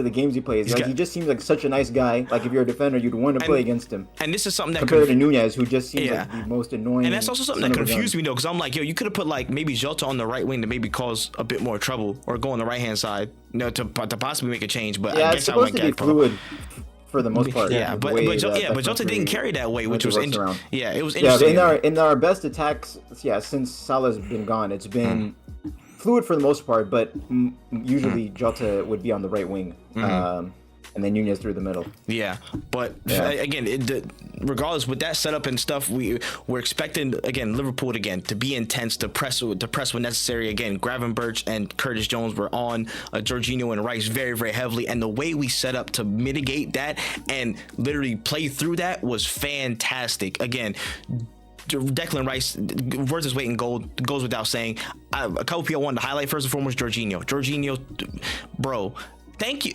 the games he plays. Like, he just seems like such a nice guy. Like if you're a defender, you'd want to play against him. And this is something that Compared to Nunez, who just seems Yeah. like the most annoying. And that's also something son that of a gun. confused me though, because I'm like, you could have put like maybe Jota on the right wing to maybe cause a bit more trouble, or go on the right hand side, to possibly make a change. But Yeah, I it's guess I went supposed to be Gakpo. fluid for the most part. Yeah, the but way but that Jota didn't carry that way, which was works around. yeah, it was Yeah, interesting. in our best attacks, since Salah's been gone, it's been fluid for the most part, but usually Jota would be on the right wing, and then Nunez through the middle. Yeah, but Yeah. again, regardless with that setup and stuff, we're expecting again Liverpool to be intense, to press when necessary. Again, Gravenberch and Curtis Jones were on Jorginho and Rice very, very heavily, and the way we set up to mitigate that and literally play through that was fantastic. Again, Declan Rice, worth his weight in gold, goes without saying. A couple people I wanted to highlight. First and foremost, Jorginho, bro. Thank you,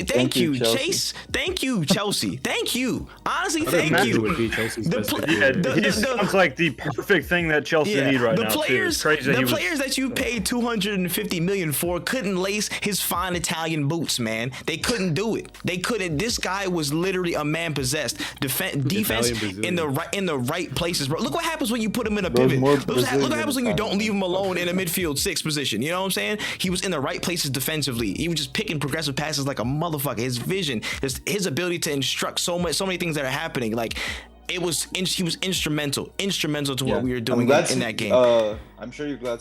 Chelsea. Chase. Thank you, Chelsea. Thank you. Honestly, I thank think you. would be Chelsea's The best pl- defender. Yeah, he sounds like the perfect thing that Chelsea need right the now. players, too. It's crazy that the he was- players that you paid $250 million for couldn't lace his fine Italian boots, man. They couldn't do it. They couldn't. This guy was literally a man possessed. Defense Brazilian. in the right places, bro. Look what happens when you put him in a Those pivot. more Look what Brazilian happens when you don't Italian. leave him alone in a midfield 6 position. You know what I'm saying? He was in the right places defensively. He was just picking progressive passes like a motherfucker. His vision, his ability to instruct so many things that are happening. Like he was instrumental to what we were doing in that game. I'm sure you're glad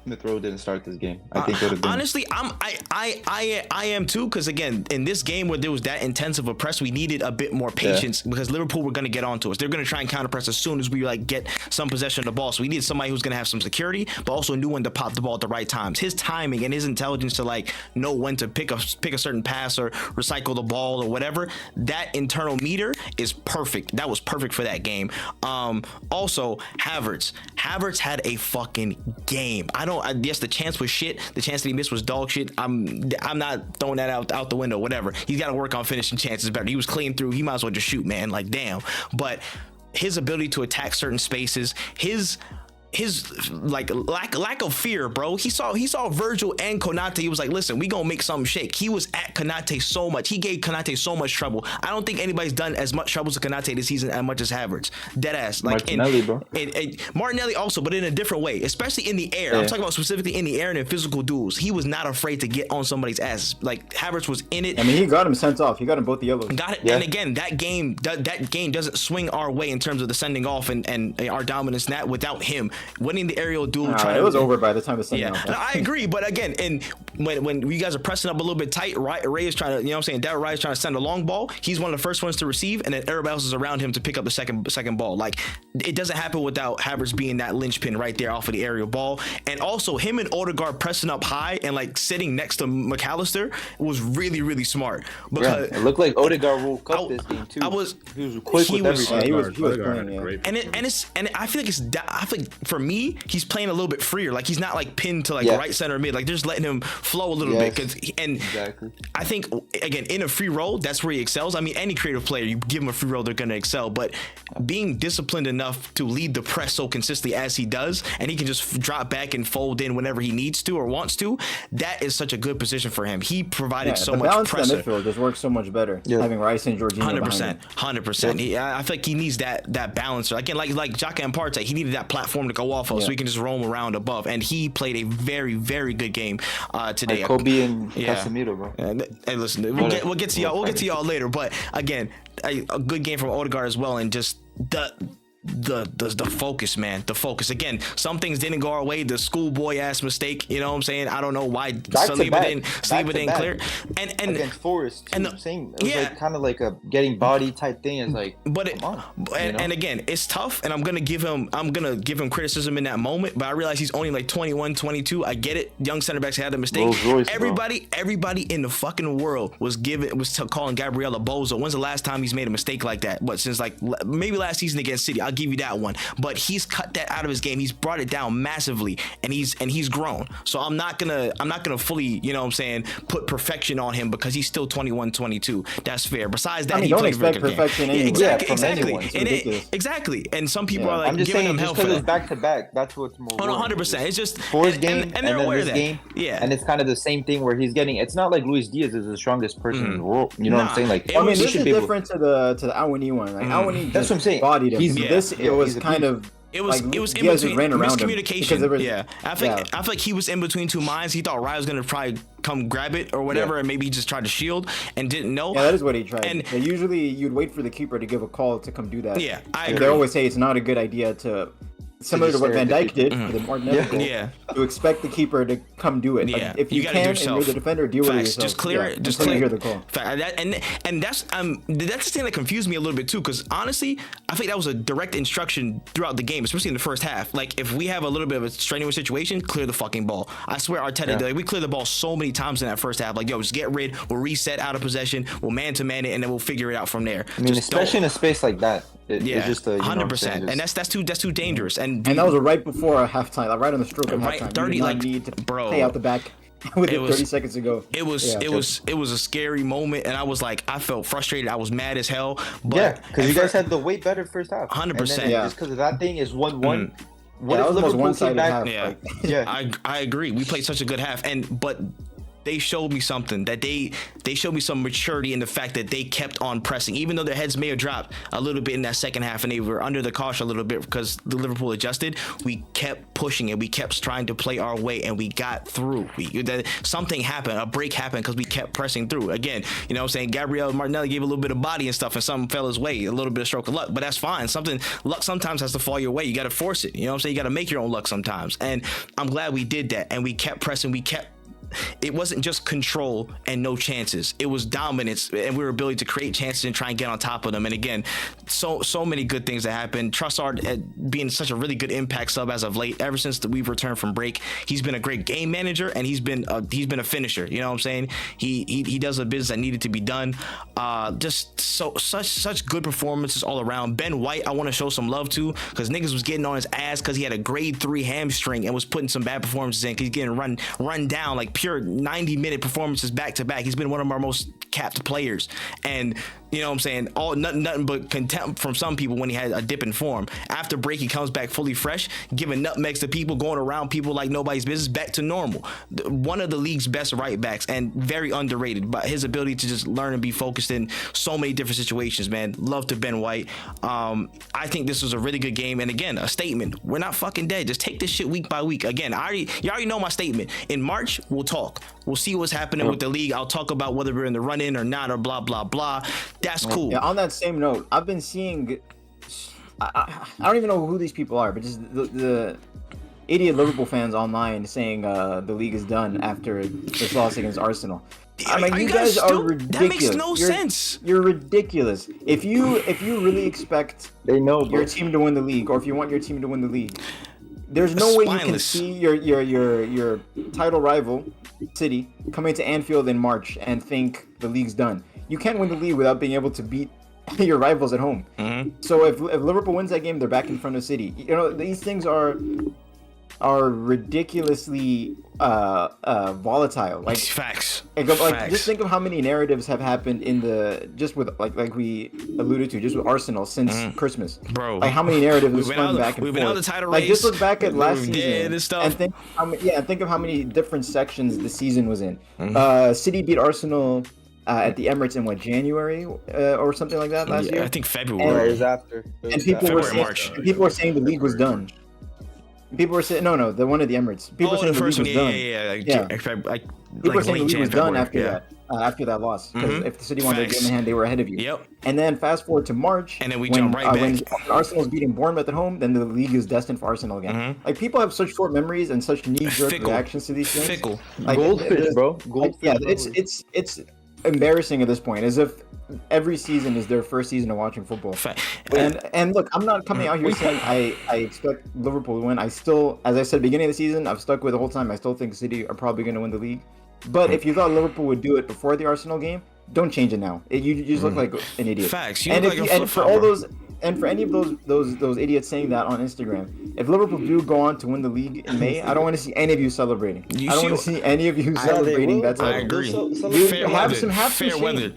Smith Rowe didn't start this game. I think it would have been. Honestly, I am too, because again, in this game where there was that intensive a press, we needed a bit more patience because Liverpool were going to get onto us. They're going to try and counter press as soon as we get some possession of the ball. So we needed somebody who's going to have some security, but also knew when to pop the ball at the right times. His timing and his intelligence to know when to pick a certain pass or recycle the ball or whatever. That internal meter is perfect. That was perfect for that game. Also, Havertz had a fucking game. Yes, the chance was shit. The chance that he missed was dog shit. I'm not throwing that out the window. Whatever. He's got to work on finishing chances better. He was clean through. He might as well just shoot, man. Like damn. But his ability to attack certain spaces, his lack of fear, bro. He saw Virgil and Konate. He was like, listen, we gonna make something shake. He was at Konate so much. He gave Konate so much trouble. I don't think anybody's done as much trouble to Konate this season as much as Havertz. Dead ass. Martinelli, bro. Martinelli also, but in a different way, especially in the air. I'm talking about specifically in the air and in physical duels. He was not afraid to get on somebody's ass. Like Havertz was in it. I mean, he got him sent off. He got him both the yellows. Got it. Yeah. And again, that game doesn't swing our way in terms of the sending off and our dominance in that without him winning the aerial duel. It was over by the time the sun Yeah, no, I agree. But again, and when you guys are pressing up a little bit tight, Ray is trying to, Darryl Ray is trying to send a long ball. He's one of the first ones to receive, and then everybody else is around him to pick up the second ball. Like it doesn't happen without Havertz being that linchpin right there off of the aerial ball. And also him and Odegaard pressing up high and sitting next to McAllister was really, really smart. Because It looked like Odegaard woke up this game too. He was quick with everything. he was Odegaard playing, had a yeah. great And I feel like for me, he's playing a little bit freer. Like he's not like pinned to like right center mid. Like they're just letting him flow a little bit. Exactly. I think again in a free role, that's where he excels. I mean, any creative player, you give him a free role, they're gonna excel. But being disciplined enough to lead the press so consistently as he does, and he can just drop back and fold in whenever he needs to or wants to, that is such a good position for him. He provided so much pressure. The midfield just works so much better. Having Rice and Jorginho 100%. I feel like he needs that balance. Again, like Xhaka and Partey, he needed that platform to go off of so he can just roam around above. And he played a very, very good game today. Like Kobe and Casemiro, bro. Hey, listen, we'll get to y'all. We'll get to y'all later. But again, a good game from Odegaard as well, and just the focus, man. The focus. Again, some things didn't go our way. The schoolboy ass mistake, you know what I'm saying? I don't know why Saliba didn't clear. And against Forest, too, it was like kind of like a getting body type thing. It's like, and again, it's tough, and I'm gonna give him criticism in that moment, but I realize he's only like 21, 22. I get it. Young center backs had a mistake. Everybody in the fucking world was calling Gabriel a bozo. When's the last time he's made a mistake like that? What, since like maybe last season against City? I'll give you that one, but he's cut that out of his game. He's brought it down massively, and he's grown. So I'm not gonna fully, you know what I'm saying, put perfection on him because he's still 21, 22. That's fair. Besides that, he don't plays expect perfection anyway. Exactly. And some people are like, I'm just giving saying, him just hell because for it's back to back, that's what's more. 100%. It's just for his game, and they're aware of that. Game, and it's kind of the same thing where he's getting. It's not like Luis Diaz is the strongest person in the world. You know what I'm saying? Like, I mean, this is different to the Awani one. Like Awani, that's what I'm saying. Bodied him. It was kind of. It was in between miscommunication. I feel like he was in between two minds. He thought Raya was gonna probably come grab it or whatever, and maybe he just tried to shield and didn't know. Yeah, that is what he tried. And usually you'd wait for the keeper to give a call to come do that. Yeah, I agree. They always say it's not a good idea to. Similar to what Van Dijk did for the Martinelli goal, to expect the keeper to come do it. Yeah, like, if you can, and you're the defender, deal with it yourself. Just clear it. Just clear the call. And that's the thing that confused me a little bit too, because honestly, I think that was a direct instruction throughout the game, especially in the first half. Like if we have a little bit of a strenuous situation, clear the fucking ball. I swear, Arteta, like, we cleared the ball so many times in that first half. Like, yo, just get rid. We'll reset out of possession. We'll man to man it, and then we'll figure it out from there. I mean, especially in a space like that. It's just 100%, and that's too dangerous. And that was right before halftime, like right on the stroke of halftime. 30, like, need to pay out the back with 30 seconds to go. It was a scary moment, and I was like, I felt frustrated. I was mad as hell. But because you guys had the way better first half. 100%. Just because of that thing is 1-1. What if Liverpool came back? I agree. We played such a good half, but they showed me something, that they showed me some maturity in the fact that they kept on pressing, even though their heads may have dropped a little bit in that second half and they were under the caution a little bit because the Liverpool adjusted. We kept pushing it. We kept trying to play our way, and we got through. Something happened, a break happened because we kept pressing through. Again, you know what I'm saying, Gabriel Martinelli gave a little bit of body and stuff, and something fell his way, a little bit of stroke of luck, but that's fine. Luck sometimes has to fall your way. You got to force it. You know what I'm saying? You got to make your own luck sometimes, and I'm glad we did that, and we kept pressing. It wasn't just control and no chances. It was dominance and our ability to create chances and try and get on top of them. And again, so many good things that happened. Trossard being such a really good impact sub as of late. Ever since we've returned from break, he's been a great game manager, and he's been a finisher. You know what I'm saying? He does a business that needed to be done. Just such good performances all around. Ben White, I want to show some love to, because niggas was getting on his ass because he had a grade 3 hamstring and was putting some bad performances in. He's getting run down like pure 90-minute performances back to back. He's been one of our most capped players, and you know what I'm saying, nothing but contempt from some people when he had a dip in form. After break, he comes back fully fresh, giving nutmegs to people, going around people like nobody's business, back to normal. One of the league's best right backs, and very underrated, but his ability to just learn and be focused in so many different situations, man. Love to Ben White. I think this was a really good game, and again, a statement. We're not fucking dead. Just take this shit week by week. Again, you already know my statement. In March, we'll talk. We'll see what's happening with the league. I'll talk about whether we're in the run-in or not, or blah blah blah. That's cool. Yeah, on that same note, I've been seeing, I don't even know who these people are, but just the idiot Liverpool fans online saying the league is done after this loss against Arsenal. I mean, you guys are ridiculous. That makes no sense. You're ridiculous. If you really expect your team to win the league, or if you want your team to win the league, there's no way you can see your title rival, City, coming to Anfield in March and think the league's done. You can't win the league without being able to beat your rivals at home. Mm-hmm. So if Liverpool wins that game, they're back in front of City. You know, these things are ridiculously volatile. Like facts. Like just think of how many narratives have happened in the just with like we alluded to just with Arsenal since Christmas, bro. Like how many narratives have spun back and forth. We've been out the title like race. just look back at last season and stuff. and think of how many different sections the season was in. City beat Arsenal at the Emirates in January or something like that last year. I think February. It was after. And people were saying the league was done. People were saying no, the one at the Emirates. People were saying the league was done. People were saying the league was done after that. After that loss, because if the City won their game in hand, they were ahead of you. Yep. And then fast forward to March, and then we jump right back. When Arsenal's beating Bournemouth at home, then the league is destined for Arsenal again. Like people have such short memories and such knee-jerk reactions to these things. Fickle. Like, Goldfish, bro. It's embarrassing at this point, as if every season is their first season of watching football. And look, I'm not coming out here saying I expect Liverpool to win. I still, as I said, beginning of the season, I've stuck with the whole time. I still think City are probably going to win the league. But if you thought Liverpool would do it before the Arsenal game, don't change it now. You just look like an idiot. Facts. For any of those idiots saying that on Instagram, if Liverpool do go on to win the league in May, I don't want to see any of you celebrating. I don't want to see any of you celebrating. I agree. Fair weather.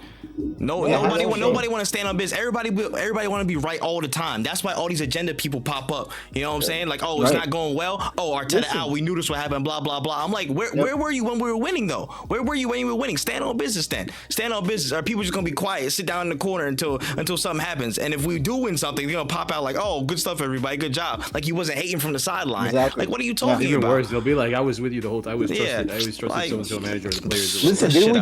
Nobody want to stand on business. Everybody want to be right all the time. That's why all these agenda people pop up. You know what I'm saying? Like, oh, it's not going well. Oh, Arteta out. We knew this would happen. Blah blah blah. I'm like, where were you when we were winning though? Where were you when you were winning? Stand on business then. Stand on business. Are people just gonna be quiet, sit down in the corner until something happens? And if we do win something, they're gonna pop out like, oh, good stuff, everybody, good job. Like you wasn't hating from the sideline. Exactly. Like, what are you talking Even about? worse, they'll be like, I was with you the whole time. I always trusted so-and-so manager or the players. Listen, Didn't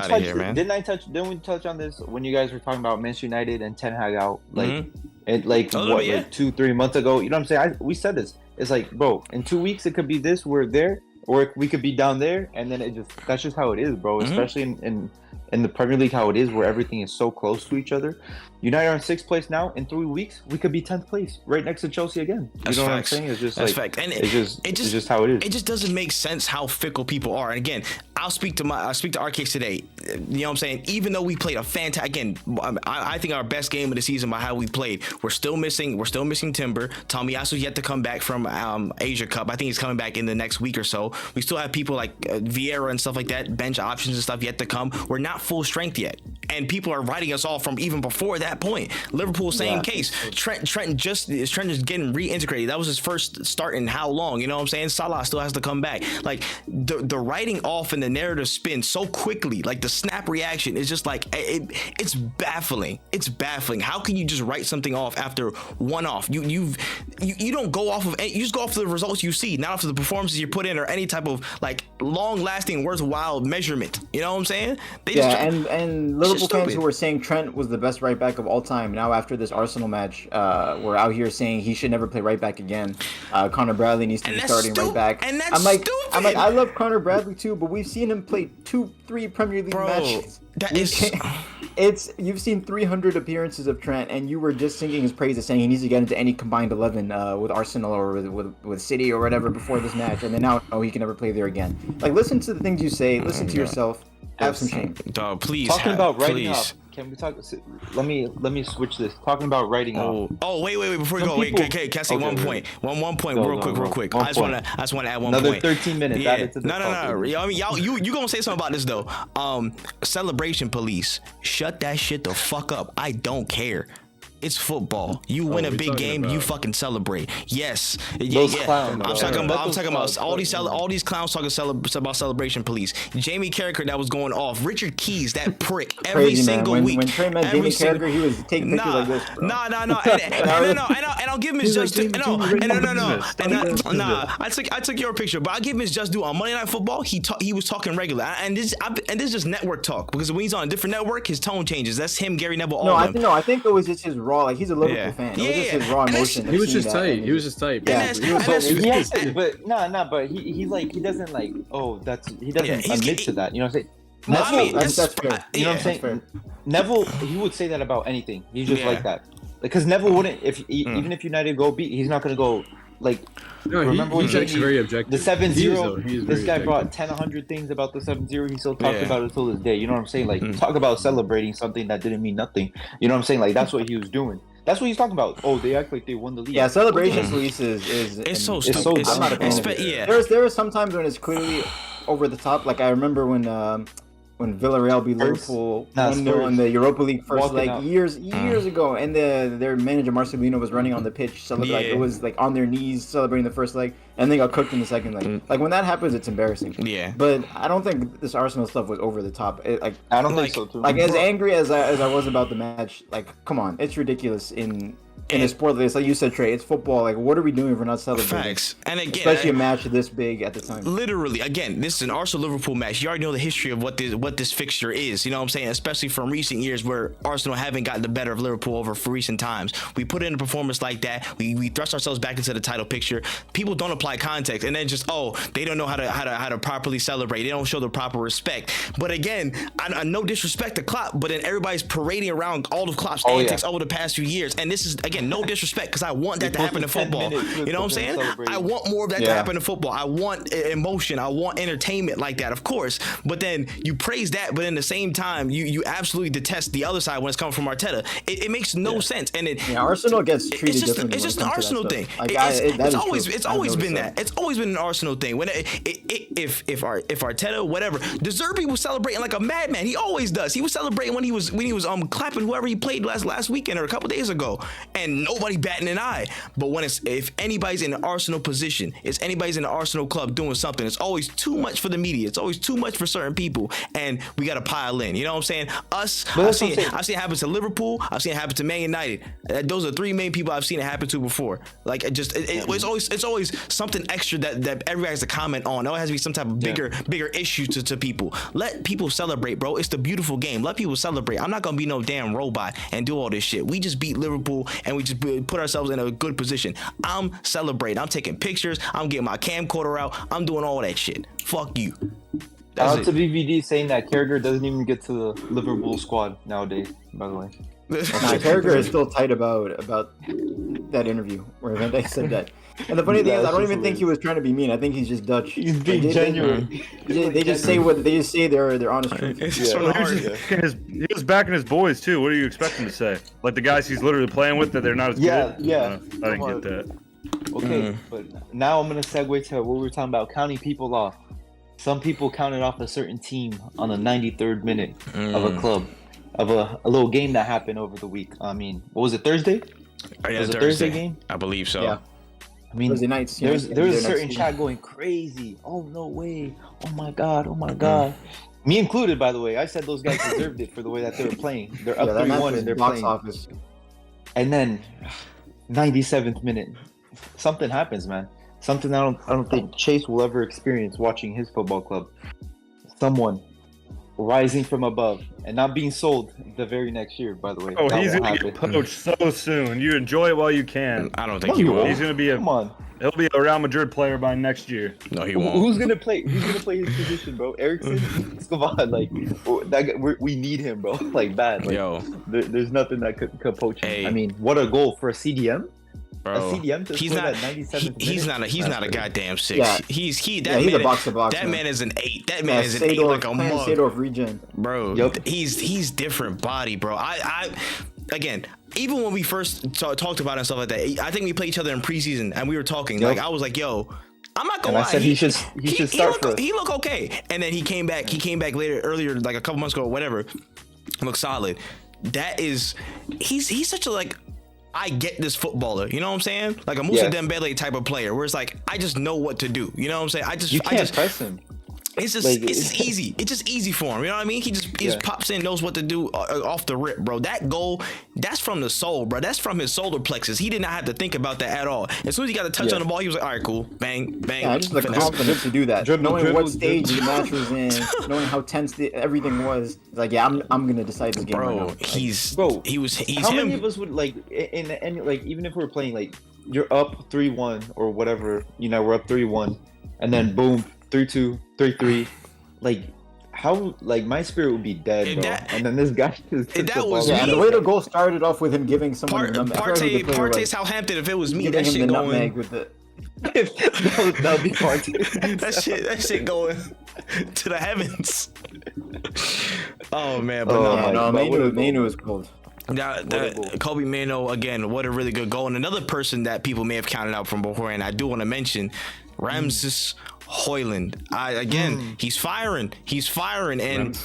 we touch on this when you guys were talking about Manchester United and Ten Hag out, like, and like 2-3 months ago? You know what I'm saying? We said this. It's like, bro, in 2 weeks it could be this, we're there, or we could be down there, and then that's just how it is, bro. Especially in the Premier League, how it is, where everything is so close to each other. United are in 6th place now. In 3 weeks, we could be 10th place, right next to Chelsea again. You know what I'm saying? It's just And it's just how it is. It just doesn't make sense how fickle people are. And again, I'll speak to our case today. You know what I'm saying? Even though we played a fantastic, again, I think our best game of the season by how we played. We're still missing Timber. Tomiyasu's yet to come back from Asia Cup. I think he's coming back in the next week or so. We still have people like Vieira and stuff like that, bench options and stuff yet to come. We're not full strength yet, and people are writing us off from even before that point. Liverpool, same case. Trent just getting reintegrated. That was his first start in how long? You know what I'm saying? Salah still has to come back. Like the writing off and the narrative spin so quickly. Like the snap reaction is just like it's baffling. It's baffling. How can you just write something off after one off? You don't go off of, you just go off the results you see, not off of the performances you put in or any type of like long lasting worthwhile measurement. You know what I'm saying? And Liverpool fans who were saying Trent was the best right back of all time, now after this Arsenal match, we're out here saying he should never play right back again. Connor Bradley needs to be starting right back. And that's stupid. I'm like, I love Connor Bradley too, but we've seen him play 2-3 Premier League matches. You've seen 300 appearances of Trent, and you were just singing his praises, saying he needs to get into any combined 11 with Arsenal or with City or whatever before this match, and then now he can never play there again. Like, listen to the things you say, listen to yourself, have some shame. Dog, please. Talking about writing off. Can we talk? Let me switch this. Talking about writing off. Oh, wait. Before you go, can I say one point? One point, real quick. I just want to add one Another point. 13 minutes. Yeah. Added to the No. I mean, y'all, you gonna say something about this though? Celebration police, shut that shit the fuck up. I don't care. It's football. You win a big game, you fucking celebrate. Yes. Clowns, I'm talking about all these clowns talking about celebration police. Jamie Carragher that was going off. Richard Keys, that prick, every single week. When Trey met Jamie Carragher, he was taking pictures like this. Bro. No. And I'll give him his just due. I took your picture, but I'll give him his just due. On Monday Night Football, he was talking regular, and this is just network talk, because when he's on a different network, his tone changes. That's him, Gary Neville. I think it was just his raw. Like, he's a Liverpool fan. It was just his raw emotion. He was just tight. He was just tight. But he doesn't like. Oh, he doesn't admit to that. You know what I'm saying? That's fair. You know what I'm saying? Neville, he would say that about anything. He's just like that. Because Neville wouldn't, even if United go beat, he's not gonna go, like. No, Remember when he's actually very objective. The 7-0, He is this very guy objective. brought 10, 100 things about the 7-0. He still talks Yeah. about it till this day. You know what I'm saying? Like, talk about celebrating something that didn't mean nothing. You know what I'm saying? Like, that's what he was doing. That's what he's talking about. Oh, they act like they won the league. Yeah, celebrations, Luis, is It's so It's stupid. so It's- dumb. I'm not a fan it's- of it. yeah. There are some times when it's clearly over the top. Like I remember when Villarreal beat Spurs? Liverpool Nah, 1-0 Spurs. in the Europa League first Walking leg out. years ago, and their manager Marcelino was running on the pitch, like Yeah. it was like on their knees celebrating the first leg, and they got cooked in the second leg. Like when that happens, it's embarrassing. Yeah. But I don't think this Arsenal stuff was over the top. I don't Like- think so, too. Like as angry as I was about the match, like come on, it's ridiculous in a sport like this. Like you said, Trey, it's football. Like what are we doing if we're not celebrating? Facts. And again, Especially a match this big at the time. literally, again, this is an Arsenal-Liverpool match. You already know the history of what this fixture is. You know what I'm saying? Especially from recent years where Arsenal haven't gotten the better of Liverpool over for recent times. We put in a performance like that. We thrust ourselves back into the title picture. People don't apply context, and then just they don't know how to properly celebrate. They don't show the proper respect. But again, I no disrespect to Klopp, but then everybody's parading around all of Klopp's antics over the past few years, and this is again no disrespect because I want that to happen in football. You know what I'm saying? I want more of that to happen in football. I want emotion. I want entertainment like that, of course. But then you praise that, but in the same time, you absolutely detest the other side when it's coming from Arteta. It makes no sense. And Arsenal gets treated differently. It's just an when it comes to Arsenal that thing. stuff. Like, It's always been that. It's always been an Arsenal thing. When if Arteta whatever, De Zerbi was celebrating like a madman. He always does. He was celebrating when he was clapping whoever he played last weekend or a couple days ago, and nobody batting an eye. But when if anybody's in the Arsenal position, it's anybody's in the Arsenal club doing something, it's always too much for the media. It's always too much for certain people, and we got to pile in. You know what I'm saying? I've seen it happen to Liverpool. I've seen it happen to Man United. Those are three main people I've seen it happen to before. Like it's always something extra that everybody has to comment on. There has to be some type of bigger issue to people. Let people celebrate, bro. It's the beautiful game. Let people celebrate. I'm not gonna be no damn robot and do all this shit. We just beat Liverpool and we just put ourselves in a good position. I'm celebrating. I'm taking pictures. I'm getting my camcorder out. I'm doing all that shit. Fuck you. Out to BVD saying that Carragher doesn't even get to the Liverpool squad nowadays, by the way. Carragher is still tight about that interview where Van Dijk said that. And the funny thing is, I don't even think he was trying to be mean. I think he's just Dutch. He's being genuine. They just say their honest truth. It's just from the heart. He was backing his boys too. What do you expect him to say? Like the guys he's literally playing with that they're not as good? Yeah. I didn't get that. Okay, but now I'm going to segue to what we were talking about, counting people off. Some people counted off a certain team on the 93rd minute of a club, of a little game that happened over the week. I mean, what was it, Thursday? Yeah, Was it Thursday game? I believe so. Yeah. I mean, Thursday nights. there was a certain nights. chat going crazy. Oh, no way. Oh, my God. Oh, my God. Me included, by the way. I said those guys deserved it for the way that they were playing. They're up that match 3-1 was and they're box playing. office. And then 97th minute, something happens, man. Something I don't think Chase will ever experience watching his football club. Someone rising from above and not being sold the very next year, by the way. Oh, That he's won't gonna get happen. poached so soon. You enjoy it while you can. I don't think No, he you will. won't. He's gonna be Come on. He'll be a Real Madrid player by next year. No, he won't. Who's gonna play? Who's gonna play his position, bro? Erickson? Come on, like that guy, we need him, bro. Like bad. Like, Yo, there's nothing that could poach him. Hey. I mean, what a goal for a CDM. bro. A CDM to He's score not. that 97th He's minute? not a goddamn 6. Yeah. He's He's man, a box to box. That man is an 8. That man is an 8 Sadorf, like a mug. Sadorf regen. Bro, Yup. he's different body, bro. I again, even when we first talked about it and stuff like that, I think we played each other in preseason and we were talking. Yup. Like I was like, yo, I'm not gonna And I lie. said he should start for us. He look okay, and then he came back earlier, like a couple months ago, or whatever. Look solid. That is, he's such a like. I get this footballer, you know what I'm saying? Like a Moussa Dembele type of player, where it's like I just know what to do. You know what I'm saying? You can't press him. It's just Like, it's just easy. It's just easy for him. You know what I mean? He just pops in, knows what to do off the rip, bro. That goal, that's from the soul, bro. That's from his solar plexus. He did not have to think about that at all. As soon as he got a touch on the ball, he was like, all right, cool, bang, bang. Yeah, just the finesse. confidence to do that. knowing dribble, what stage the match was in, knowing how tense everything was. It's like, yeah, I'm gonna decide this game right now. Bro, Like, he's Bro, he's How him. many of us would like in any like even if we're playing like you're up 3-1 or whatever, you know, we're up 3-1 and then boom 3-2, 3-3, like how like my spirit would be dead, If bro. that- And then this guy just if that was yeah, me- and the way the goal started off with him giving someone the nutmeg. I forgot who the player Partey was. Southampton. If it was me, Giving that him shit the going. nutmeg with the That'll be fun. That shit going to the heavens. Oh man, but Oh, no. Mainoo is cold. Kobe Mainoo, again, what a really good goal. And another person that people may have counted out from beforehand, I do want to mention Ramses Hojlund. He's firing. And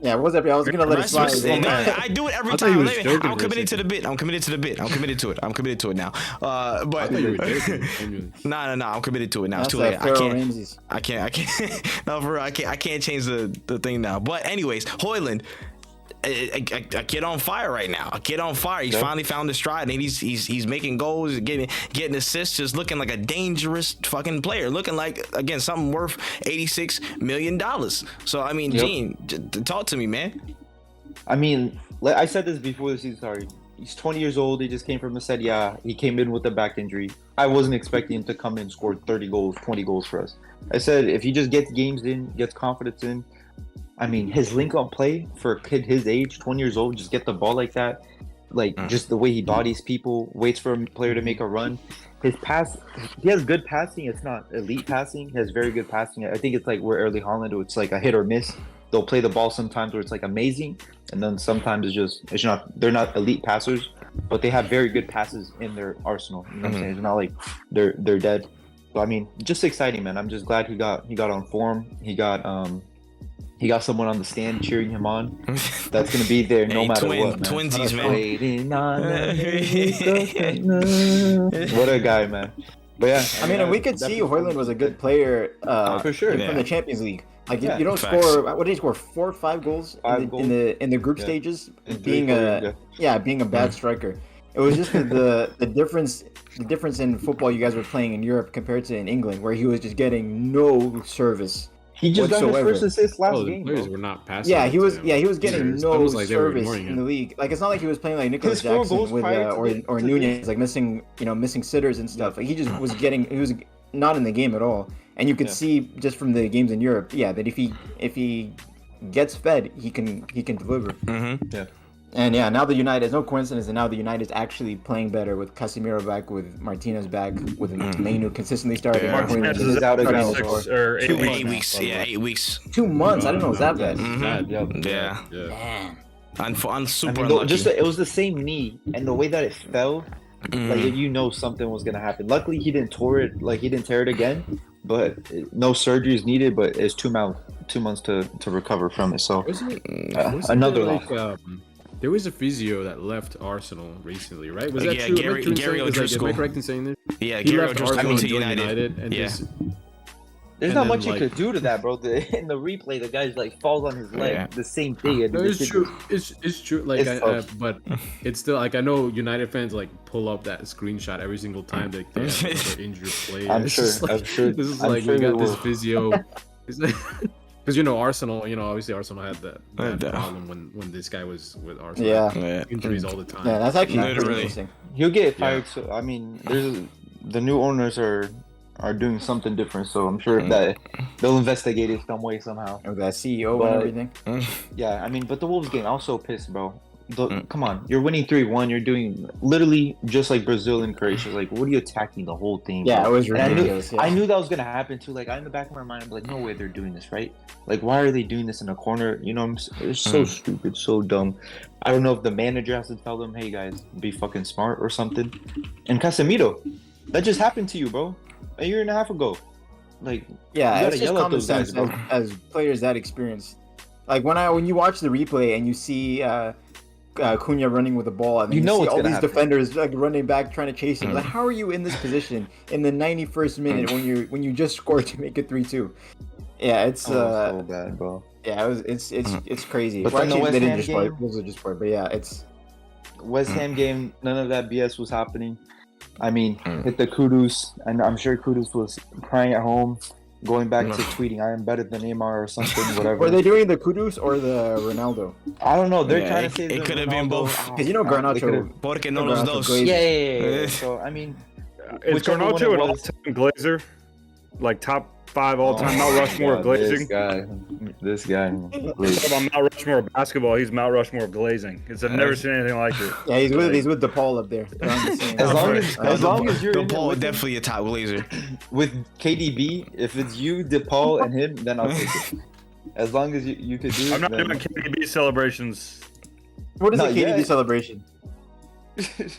yeah, what was that? I was gonna let it slide. I do it every time. I'm committed to the bit. I'm committed to it. I'm committed to it now. But no, I'm committed to it now. It's too late. I can't. No, for real, I can't change the thing now. But anyways, Hojlund. A kid on fire right now. A kid on fire. He's finally found his stride, and he's making goals, getting assists, just looking like a dangerous fucking player. Looking like, again, something worth $86 million. So I mean, Gene, talk to me, man. I mean, I said this before the season started. He's 20 years old. He just came from he came in with a back injury. I wasn't expecting him to come in and score 30 goals, 20 goals for us. I said if he just gets games in, gets confidence in. I mean, his link-up play for a kid his age, 20 years old, just get the ball like that. Just the way he bodies people, waits for a player to make a run. His pass, he has good passing. It's not elite passing. He has very good passing. I think it's like where Erling Haaland, it's like a hit or miss. They'll play the ball sometimes where it's like amazing, and then sometimes it's not. They're not elite passers, but they have very good passes in their arsenal. You know what I'm saying? It's not like they're dead. So I mean, just exciting, man. I'm just glad he got on form. He got someone on the stand cheering him on. That's gonna be there no matter what. Man. Twinsies, man. What a guy, man. But yeah, I mean, and we could see Hojlund was a good player for sure from the Champions League. Like you don't score. What did he score? 4 or 5 goals in the group stages. Being a bad striker. It was just the difference in football you guys were playing in Europe compared to in England, where he was just getting no service. He just got his first assist last game. The players were not passing. Yeah, he was getting no service in the league. Like it's not like he was playing like Nicholas Jackson with or Nunez, like missing sitters and stuff. Like he just was not in the game at all. And you could see just from the games in Europe, that if he gets fed, he can deliver. Mm-hmm. Yeah. And now the United, it's no coincidence that now the United's actually playing better with Casemiro back, with Martinez back, with Mainoo consistently starting. Yeah. Martinez is out again. 8 weeks. Yeah, 8 weeks. 2 months. I don't know. It was that bad. Yeah. Man. I'm super unlucky. unlucky. It was the same knee, and the way that it fell, like something was gonna happen. Luckily, he didn't tear it again. But no surgery is needed. But it's 2 months to recover from it. So another loss. There was a physio that left Arsenal recently, right? Was that true? Gary O'Driscoll. Am I correct in saying this? Yeah, he Gary left O'Driscoll Arsenal to and United. And there's not much you could do to that, bro. In the replay, the guy's like falls on his leg. The same thing. No, it's true. It's true. Like, but it's still like I know United fans like pull up that screenshot every single time they have another injured player. I'm sure. This is like we got this physio. Because Arsenal, obviously Arsenal had that problem when this guy was with Arsenal. Yeah. Injuries all the time. Yeah, that's actually pretty interesting. He'll get fired. So I mean, the new owners are doing something different. So I'm sure that they'll investigate it some way somehow. Or that CEO and everything. Yeah, I mean, but the Wolves game, I was so pissed, bro. Come on, you're winning 3-1. You're doing literally just like Brazil and Croatia. Like, what are you attacking the whole thing? Yeah, bro? it was ridiculous. I knew that was gonna happen too. Like, in the back of my mind, I'm like, no way they're doing this, right? Like, why are they doing this in a corner? It's so stupid, so dumb. I don't know if the manager has to tell them, hey guys, be fucking smart or something. And Casemiro, that just happened to you, bro, a year and a half ago. Like, yeah, you it's just common sense as players that experience. Like when you watch the replay and you see Cunha running with the ball, and then you see all these defenders like running back trying to chase him. Like, how are you in this position in the 91st minute when you just scored to make it 3-2? Yeah, it's so bad, bro. Yeah, it's crazy. But well, then actually, the they West didn't just play. Those are just play. But yeah, it's West Ham game. None of that BS was happening. I mean, hit the Kudus, and I'm sure Kudus was crying at home. Going back to tweeting, I am better than Neymar or something, whatever. Were they doing the Kudus or the Ronaldo? I don't know. They're trying to say it could have been both. Because Garnacho. Porque no los dos. Yeah. So I mean, is Garnacho an all-time Glazer? like top 5 all-time Mount Rushmore of glazing. This guy. Talk about Mount Rushmore of basketball. He's Mount Rushmore of glazing. I've never seen anything like it. Yeah, he's with DePaul up there. They're on the same- As long as you're in it DePaul with definitely a top glazer. with KDB, if it's you, DePaul, and him, then I'll take it. As long as you could do it. I'm not then- doing KDB celebrations. What is a Not KDB yet. celebration?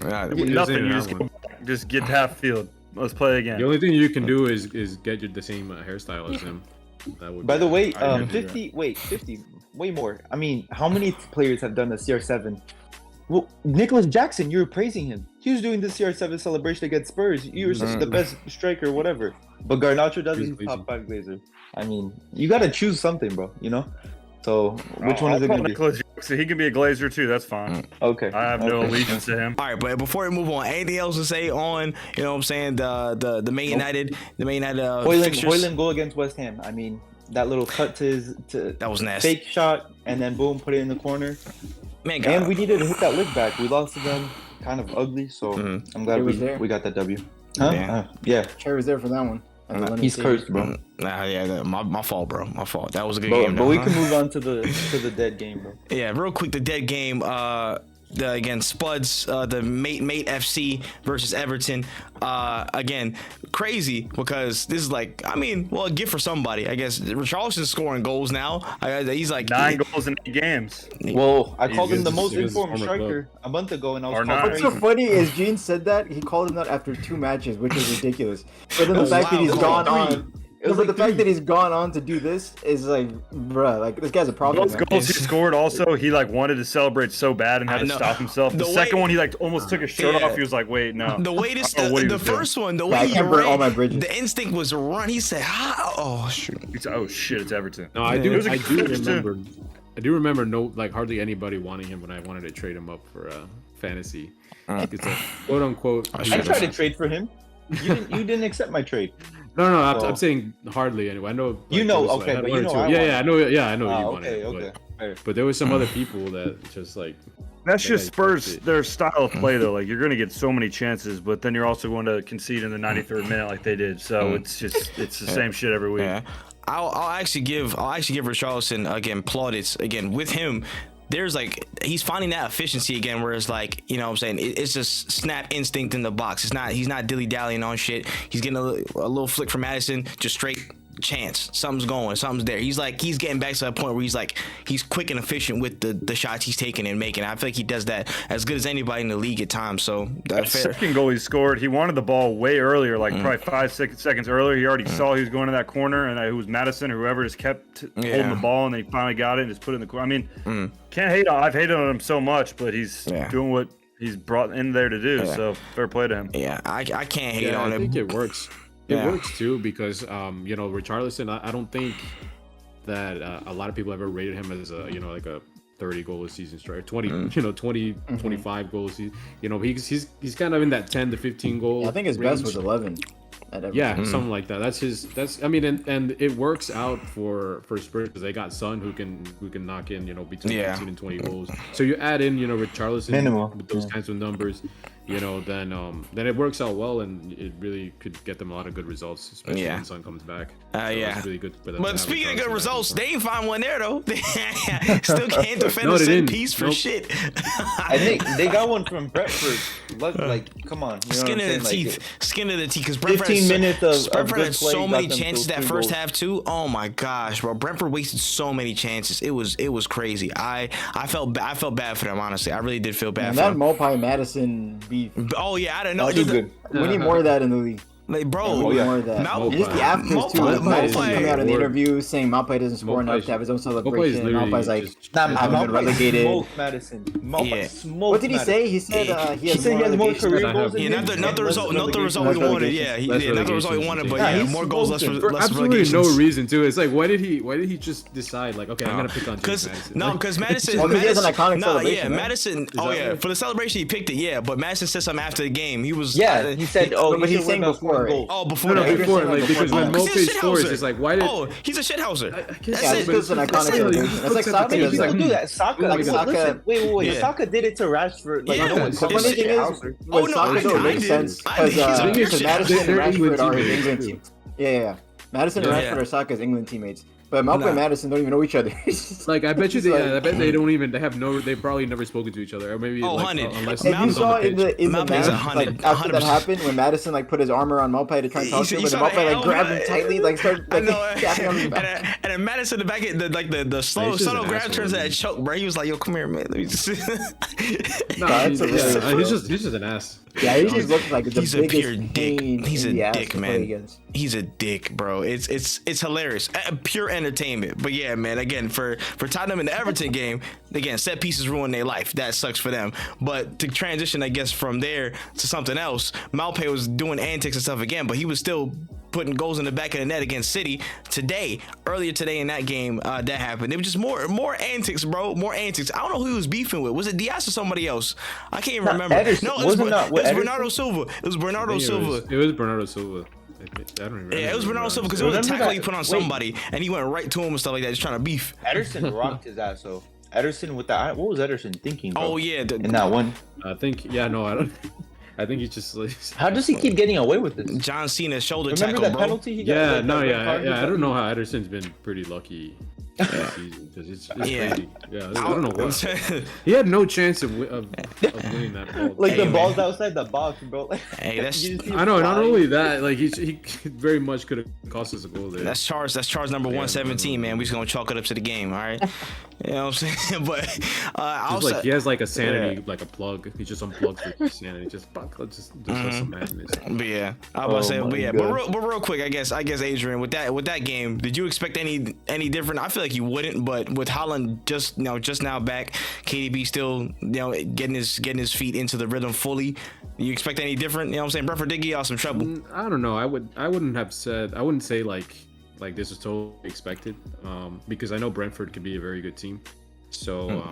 Nothing. You just, just get to half field. Let's play again. The only thing you can do is get the same hairstyle as him. That would By be- the way, I can do that. 50, way more. I mean, how many players have done the CR7? Well, Nicholas Jackson, you were praising him. He was doing the CR7 celebration against Spurs. You were the best striker, whatever. But Garnacho does it. He's top 5 glazer. I mean, you got to choose something, bro. You know. So which one is it going to be? Nicholas Jackson. He can be a glazer too. That's fine. Okay. I have no okay. allegiance to him. All right, but before we move on, anything else to say on, you know what I'm saying, the Man United, fixtures? Hojlund goal against West Ham. I mean, that little cut to his That was nasty. fake shot, and then boom, put it in the corner. Man, And we needed to hit that lick back. We lost to them kind of ugly, so I'm glad He was there. we got that W. Huh? Yeah. Yeah. Cherry was there for that one. He's cursed, bro. my fault, bro. My fault. That was a good But, game. but though, we huh? can move on to the dead game, bro. Yeah, real quick, the dead game. Again, Spuds, the Mate FC versus Everton. Again, crazy because this is like, I mean, well, a gift for somebody. I guess Richarlison's scoring goals now. He's like 9 goals in 8 games. Well, I called him the He's most his informed former striker a month ago, and I was Or calling not. What's so crazy. funny is Gene said that he called him that after 2 matches, which is ridiculous. But then the fact that wild. he's It was gone like on. It was But the like fact three. that he's gone on to do this is like, bruh, like this guy's a problem. Those man. goals he scored also, he like wanted to celebrate so bad and had I to know. stop himself. The The second way- one, he like almost took his shirt Yeah. off. He was like, wait, no. the way this, I don't know what he the was doing. first one, the Yeah, way I he can't burn all ran, my bridges. the instinct was to run. He said, oh shoot. He said, oh shit, it's Everton. No, I Yeah. do. It was a I good do finish, too. remember. I do remember. No, like hardly anybody wanting him when I wanted to trade him up for fantasy. It's a quote unquote. I tried to trade for him. You didn't accept my trade. No, Oh. I'm saying hardly anyway. I know. You like, know, there was, okay, like, but one you or know two- I Yeah, want yeah, I know. Yeah, I know you Oh, wanted. okay, it, okay. But there was some other people that just like. That's They, just like, Spurs, fucked it. their style of play though. Like you're gonna get so many chances, but then you're also going to concede in the 93rd minute like they did. So it's the same shit every week. Yeah, I'll actually give Richarlison again plaudits again with him. There's like he's finding that efficiency again, where it's like, you know what I'm saying, it's just snap instinct in the box. He's not dilly dallying on shit. He's getting a little flick from Madison, just straight chance. Something's going, something's there. He's getting back to that point where he's quick and efficient with the shots he's taking and making. I feel like he does that as good as anybody in the league at times. So That second goal he scored, he wanted the ball way earlier, like probably 5 seconds earlier. He already saw he was going to that corner, and it was Madison or whoever just kept holding the ball, and they finally got it and just put it in the corner. I mean, can't hate on. I've hated on him so much, but he's doing what he's brought in there to do. So fair play to him. Yeah, I can't hate Yeah, on I him. think it works. It Yeah. works too because you know, Richarlison. I don't think that a lot of people ever rated him as a, you know, like a 30 goal a season striker, 20, you know, 20, 25 goals. You know, he's kind of in that 10 to 15 goal. I think his range. best was 11. At Everton. Yeah, something like that. That's I mean, and it works out for Spurs because they got Son who can knock in, you know, between 15 and 20 goals. So you add in, you know, Richarlison Minimal. with those kinds of numbers, you know, then it works out well, and it really could get them a lot of good results, especially when Son comes back. So it's really good for them. to But have speaking of Richarlison good back results, in they ain't find one there though. Still can't defend No, a they set didn't. piece for Nope. shit. I think they got one from Brentford. Like, come on, you know Skin what of I'm the saying? teeth, Like, skin of the teeth. Because 15 minutes of Brentford good had play so got many them chances those that two first goals. half too. Oh my gosh, bro! Brentford wasted so many chances. It was crazy. I felt bad for them, honestly. I really did feel bad And for that them. Mopai Madison beef. Oh yeah, I don't know. That was good. We need more of that in the league. Like, bro, Yeah, we need more of that. Mal- Just the afters too. Mopai- Like Madison Mopai- coming out in the Mopai- interview saying Malpai doesn't score enough Mopai- to have his own Mopai is celebration. literally Malpai's like, just- haven't been relegated. Smoked Madison. Yeah. Smoked What did he Madison. say? He said he has said he has more relegation. career than I goals have. than Yeah, him. not the result Less we wanted. relegations. Yeah, Less not the result we relegations. wanted, but Yeah, yeah, he's more goals, less smoking. For absolutely no relegations. reason too. It's like why did he just decide like, okay, I'm gonna pick on James Madison? Because Madison. Well, 'cause he has an Madison- iconic nah, celebration, yeah, right? Madison. that right? For the celebration he picked it. Yeah, but Madison said something after the game. He was. Yeah, he said, "Oh, but you he's should saying win about before. goals." Oh, before No, that. before like because when Oh, 'cause he's Mope a scores, shithouser. it's like why did? Oh, he's a shithouser. I guess Yeah, That's it's it. just an iconic That's it. celebration. It's like How soccer. Many He's people like, do that? Saka, like, listen, wait. Yeah. Saka did it to Rashford. Like, Yeah. no one But said But funny thing is, shithouser. Oh, with no, soccer, I though, it makes did. sense I did. because He's a Madison and they're Rashford England are his teammates, England too. team. Yeah. Madison and Yeah. Rashford are Saka's England teammates. But Malcolm and Madison don't even know each other. It's just Like I bet you like- I bet they don't even. They've probably never spoken to each other, or maybe Oh, like, 100. unless And you Malcolm's saw on the in the pitch. Malcolm's match, 100, like after that 100%. happened, when Madison like put his arm around Malpai to try and talk to him, You but saw Malpai the like grabbed him tightly, like started I like know, tapping on his back. and then Madison in the back, the slow, He's just subtle an grab asshole, turns man. that choke, bro. He was like, "Yo, come here, man." Let me just... No, That's a really- he's just an ass. Yeah, he just looks like the He's a biggest pure dick. pain He's in a the ass dick, to play man. against. He's a dick, bro. It's hilarious. Pure entertainment. But yeah, man, again, for Tottenham in the Everton game, again, set pieces ruin their life. That sucks for them. But to transition, I guess, from there to something else, Malpe was doing antics and stuff again, but he was still putting goals in the back of the net against City earlier today in that game. That happened. It was just more antics, bro. More antics. I don't know who he was beefing with. Was it Diaz or somebody else? I can't even remember. Ederson. No, it was, Wasn't that with it was Ederson? Bernardo Silva. It was Bernardo Silva. It was Bernardo Silva. I don't remember. Yeah, it was Bernardo Silva because it was a Remember tackle that- he put on wait. somebody, and he went right to him and stuff like that, just trying to beef. Ederson rocked his ass. So Ederson with that. What was Ederson thinking? Bro? Oh yeah, in that one. I think. Yeah, no, I don't. I think he's just like. How does he keep getting away with this? John Cena's shoulder Remember tackle, that bro. penalty he got? Yeah, like, no, that red yeah, card he yeah. I got? don't know how Ederson's been pretty lucky this season because it's Yeah. crazy. Yeah, I don't know what. He had no chance of winning that ball. Like Hey, the man. balls outside the box, bro. Like, Hey, that's- you just see I know. him Not flying. only that, like he very much could have cost us a goal there. That's charge number 117, man. We just gonna chalk it up to the game, all right? You know what I'm saying? But Just also, like he has like a sanity, like a plug. He just unplugs for sanity. Just does some madness. but yeah, I was about to say, Oh but my yeah, God. but real quick, I guess Adrian, with that game, did you expect any different? I feel like you wouldn't, but with Haaland just now back, KDB still getting his feet into the rhythm fully. You expect any different? You know what I'm saying? Brentford did get y'all some trouble. I don't know. I wouldn't say like this was totally expected. Because I know Brentford could be a very good team. So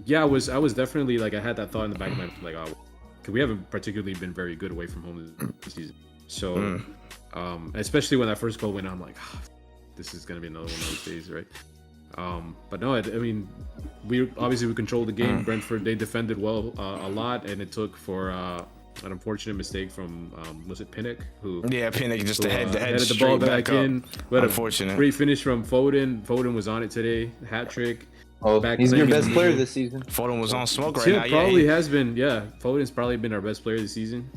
yeah, I was definitely like I had that thought in the back of my like cause we haven't particularly been very good away from home this season. So especially when that first goal went, I'm like, this is gonna be another one of those days, right? But no, I mean, we controlled the game. Brentford, they defended well a lot, and it took for an unfortunate mistake from was it Pinnock who Yeah, Pinnock just the head headed the straight ball back up. in. But Unfortunate. a great finish from Foden. Foden was on it today, hat trick. Oh, Back he's your playing in best the player middle. this season. Foden was on smoke right Yeah, now. probably Yeah, has been. Yeah, Foden's probably been our best player this season.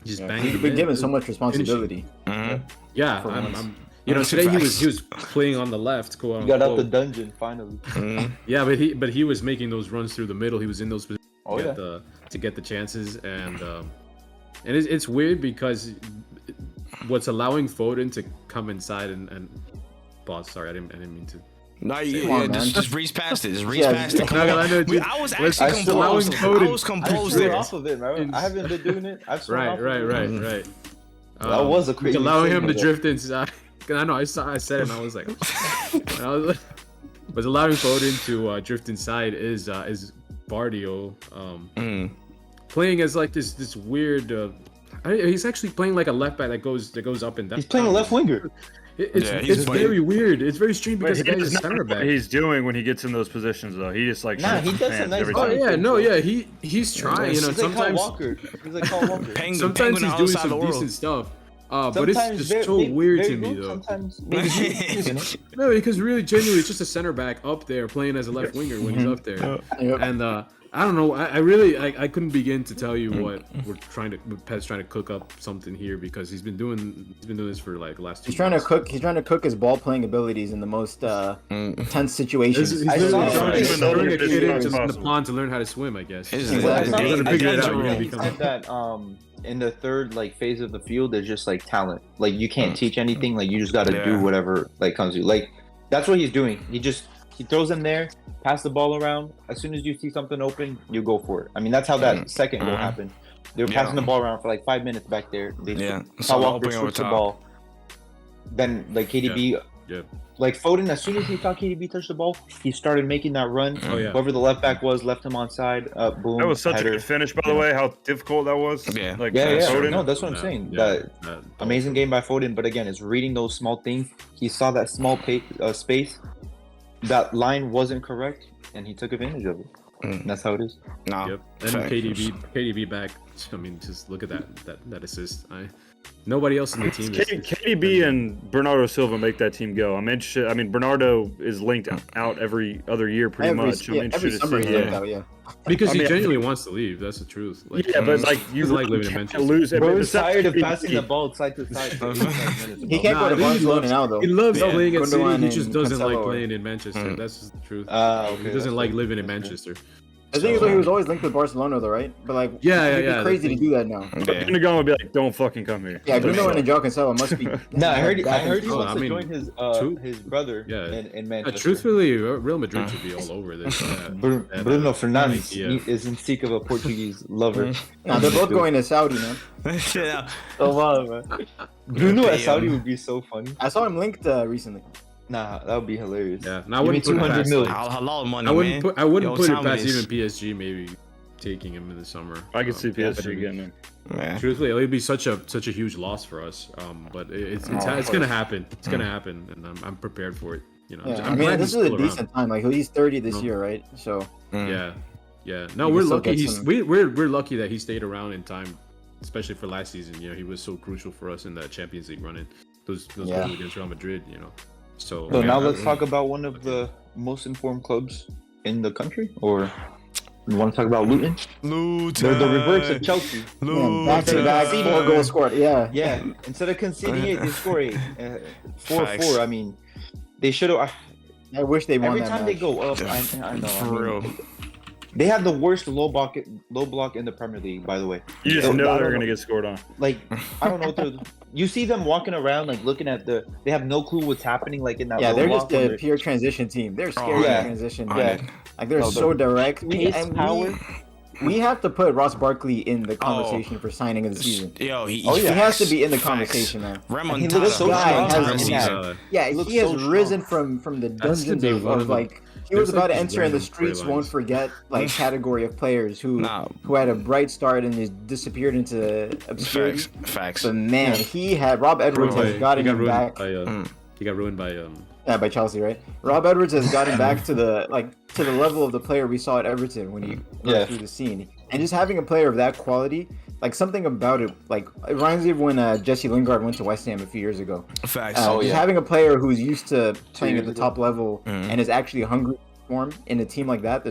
Just banging. He's them been in. given so much responsibility. Yeah, for once. I'm you know, today he was playing on the left. He got out the dungeon finally. Yeah, but he was making those runs through the middle. He was in those positions Oh, to get the chances, and it's weird because what's allowing Foden to come inside and pause. Sorry, I didn't mean to. No, Come yeah, on, man. just breeze past it. Just breeze Yeah, past it. Come No, on. I know, dude. I was Let's- actually I still composed. allowing I was Foden. I composed threw there. off of it, man. I haven't been doing it. I've thrown off of it. Right. That was a crazy allowing him to mistake, though. drift inside. 'Cause I know I said it and I was like, but allowing Foden to drift inside is Bardio playing as like this weird. He's actually playing like a left back that goes up and down. He's playing a left winger. It's Yeah, he's playing- very weird. It's very strange because He the guy's a does not center know back. what he's doing when he gets in those positions, though. He just like Nah, shoots he his does some hands nice every stuff. time. Oh yeah, no, yeah, he's trying. You know, He's like Kyle sometimes Walker. He's like Kyle Walker. Penguin sometimes on he's the other doing side of some the world. decent stuff. But it's Sometimes just so very weird to good, me though. Sometimes maybe you know? No, because really, genuinely, it's just a center back up there playing as a left winger when he's up there. Yep. And I don't know. I really couldn't begin to tell you what Pet's trying to cook up something here because he's been doing this for like the last 2 He's trying to months. cook. He's trying to cook his ball playing abilities in the most tense situations. He's I literally saw trying something to bring a so kid good into as the possible. pond to learn how to swim. I guess. It's- You're it's- gonna it's- figure it it's- out. You're gonna He become. said that in the third phase of the field, there's just like talent. Like you can't teach anything. Like you just got to Yeah. do whatever comes to you. Like that's what he's doing. He throws them there, pass the ball around. As soon as you see something open, you go for it. I mean that's how that second goal happened. They were passing the ball around for like 5 minutes back there. They Yeah. Kyle Walker opening over switched the top. ball. Then like KDB. Yeah. Like Foden, as soon as he saw KDB touch the ball, he started making that run. Oh, yeah. Whoever the left back was, left him on side. Boom. That was such header. a good finish, by the way. How difficult that was. Yeah. Like Yeah, yeah. Foden. No, that's what I'm saying. Yeah, That amazing game by Foden, but again, it's reading those small things. He saw that small space. That line wasn't correct, and he took advantage of it. And that's how it is. No. Yep. And Facts. KDB back I mean, just look at that assist. Nobody else in the team. KDB and Bernardo Silva make that team go. I'm interested. I mean, Bernardo is linked out every other year, pretty much. I'm interested to see that. Because he genuinely wants to leave. That's the truth. Like, but like you like living in Manchester. lose. Bro, he's tired of passing the ball side to side. He can't go to Barcelona now, though. He loves playing at Gundogan City. He just doesn't Cancelo like playing in Manchester. That's just the truth. Okay, He doesn't like living in Manchester. The thing is, though, he was always linked with Barcelona, though, right? But like, it'd be crazy to do that now. Gundogan would be like, "Don't fucking come here." Yeah, Gundogan and Joao Cancelo must be. No, I heard he wants to join his brother in Manchester. Truthfully, Real Madrid should be all over this. Bruno Fernandes is in seek of a Portuguese lover. Nah, they're both going to Saudi, man. Yeah. Man. Bruno at Saudi would be so funny. I saw him linked recently. Nah, that would be hilarious. Yeah, I wouldn't put it past. Halal money, I wouldn't put it time past it is. even PSG maybe taking him in the summer. I could see PSG again, man. Truthfully, it would be such a huge loss for us. But it's gonna happen. It's gonna happen, and I'm prepared for it. You know, I mean, this is a decent time. Like he's 30 this year, right? So yeah. No, we're lucky. We're lucky that he stayed around in time, especially for last season. You know, he was so crucial for us in that Champions League run-in. Those goals against Real Madrid. You know. So now let's talk about one of the most informed clubs in the country, or you want to talk about Luton? They're the reverse of Chelsea. Back-to-back 4 goals scored. Yeah. Instead of conceding 8, they score 8. 4-4. I mean, they should have. I wish they won every that time match. they go up. I know. For real. They have the worst low block in the Premier League, by the way. You just know they're gonna get scored on. Like, I don't know. You see them walking around, like looking at they have no clue what's happening, like in that. Yeah, low they're block just a pure transition team. They're scary in transition. Yeah, like they're so direct. We have to put Ross Barkley in the conversation for signing of the season. Yo, he has to be in the conversation, man. He looks so strong. He has risen from the dungeons of like. He was about to enter in the streets won't forget like category of players who had a bright start and just disappeared into obscurity. Facts. But man, Rob Edwards has gotten him back. He got ruined by by Chelsea, right? Rob Edwards has gotten back to the level of the player we saw at Everton when he went through the scene. And just having a player of that quality, like something about it, like it reminds me of when Jesse Lingard went to West Ham a few years ago. Facts. Having a player who's used to playing at the top level and is actually hungry to perform in a team like that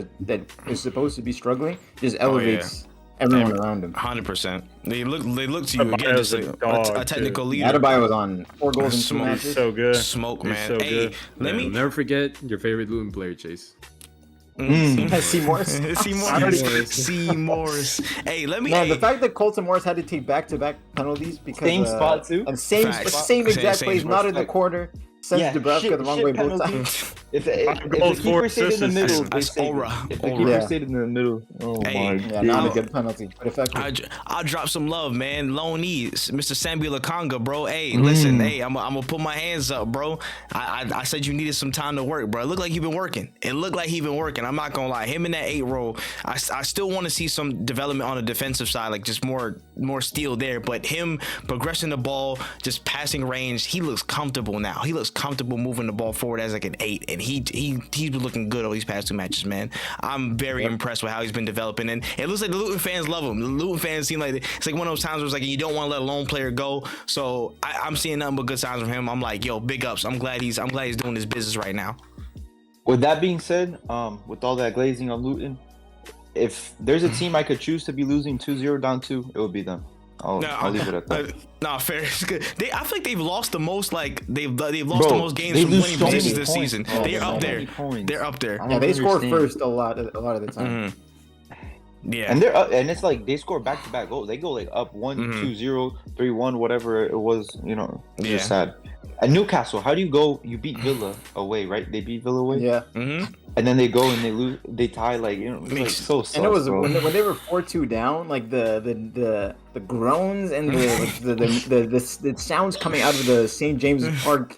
is supposed to be struggling just elevates everyone around him. 100%. They look to you again just a technical leader. Adebayo was on 4 goals in 2 matches. So good. Smoke, man. So good. Let me never forget your favorite Luton player, Chase. C. Morris. C. Morris. Hey, let me. Man, the fact that Colton Morris had to take back-to-back penalties because same spot too, and same exact plays, not in the corner. Sends Dubravka the wrong way both times. If the keeper stayed in the middle, they saved it. If the keeper stayed in the middle, my God. Not a good penalty, but effective. I'll drop some love, man. Loney, Mr. Samuel Akanga, bro. Hey, listen, I'm gonna put my hands up, bro. I said you needed some time to work, bro. It looked like you've been working. I'm not gonna lie. Him in that 8 role, I still want to see some development on the defensive side, like just more steel there. But him progressing the ball, just passing range, he looks comfortable now. He looks comfortable moving the ball forward as like an 8, and he's been looking good over these past 2 matches, man. I'm very impressed with how he's been developing, and it looks like the Luton fans love him. The Luton fans seem like it's like one of those times where it's like you don't want to let a lone player go. So I'm seeing nothing but good signs from him. I'm like, yo, big ups. I'm glad he's doing his business right now. With that being said, with all that glazing on Luton, if there's a team I could choose to be losing 2-0 down to, it would be them. I'll leave it at that. Nah, fair. It's good. I feel like they've lost the most. Like they've lost the most games from winning positions this season. They're up there. They're up there. Yeah, they score first a lot of the time. Yeah, and they're up, and it's like they score back-to-back goals. They go like up 1-2-0, 3-1, whatever it was. You know, it's just sad. At Newcastle, how do you go? You beat Villa away, right? They beat Villa away. Yeah. And then they go and they lose. They tie, like, you know, it's like so sus, and it was bro. when they were 4-2 down, like the groans and the sounds coming out of the St. James's Park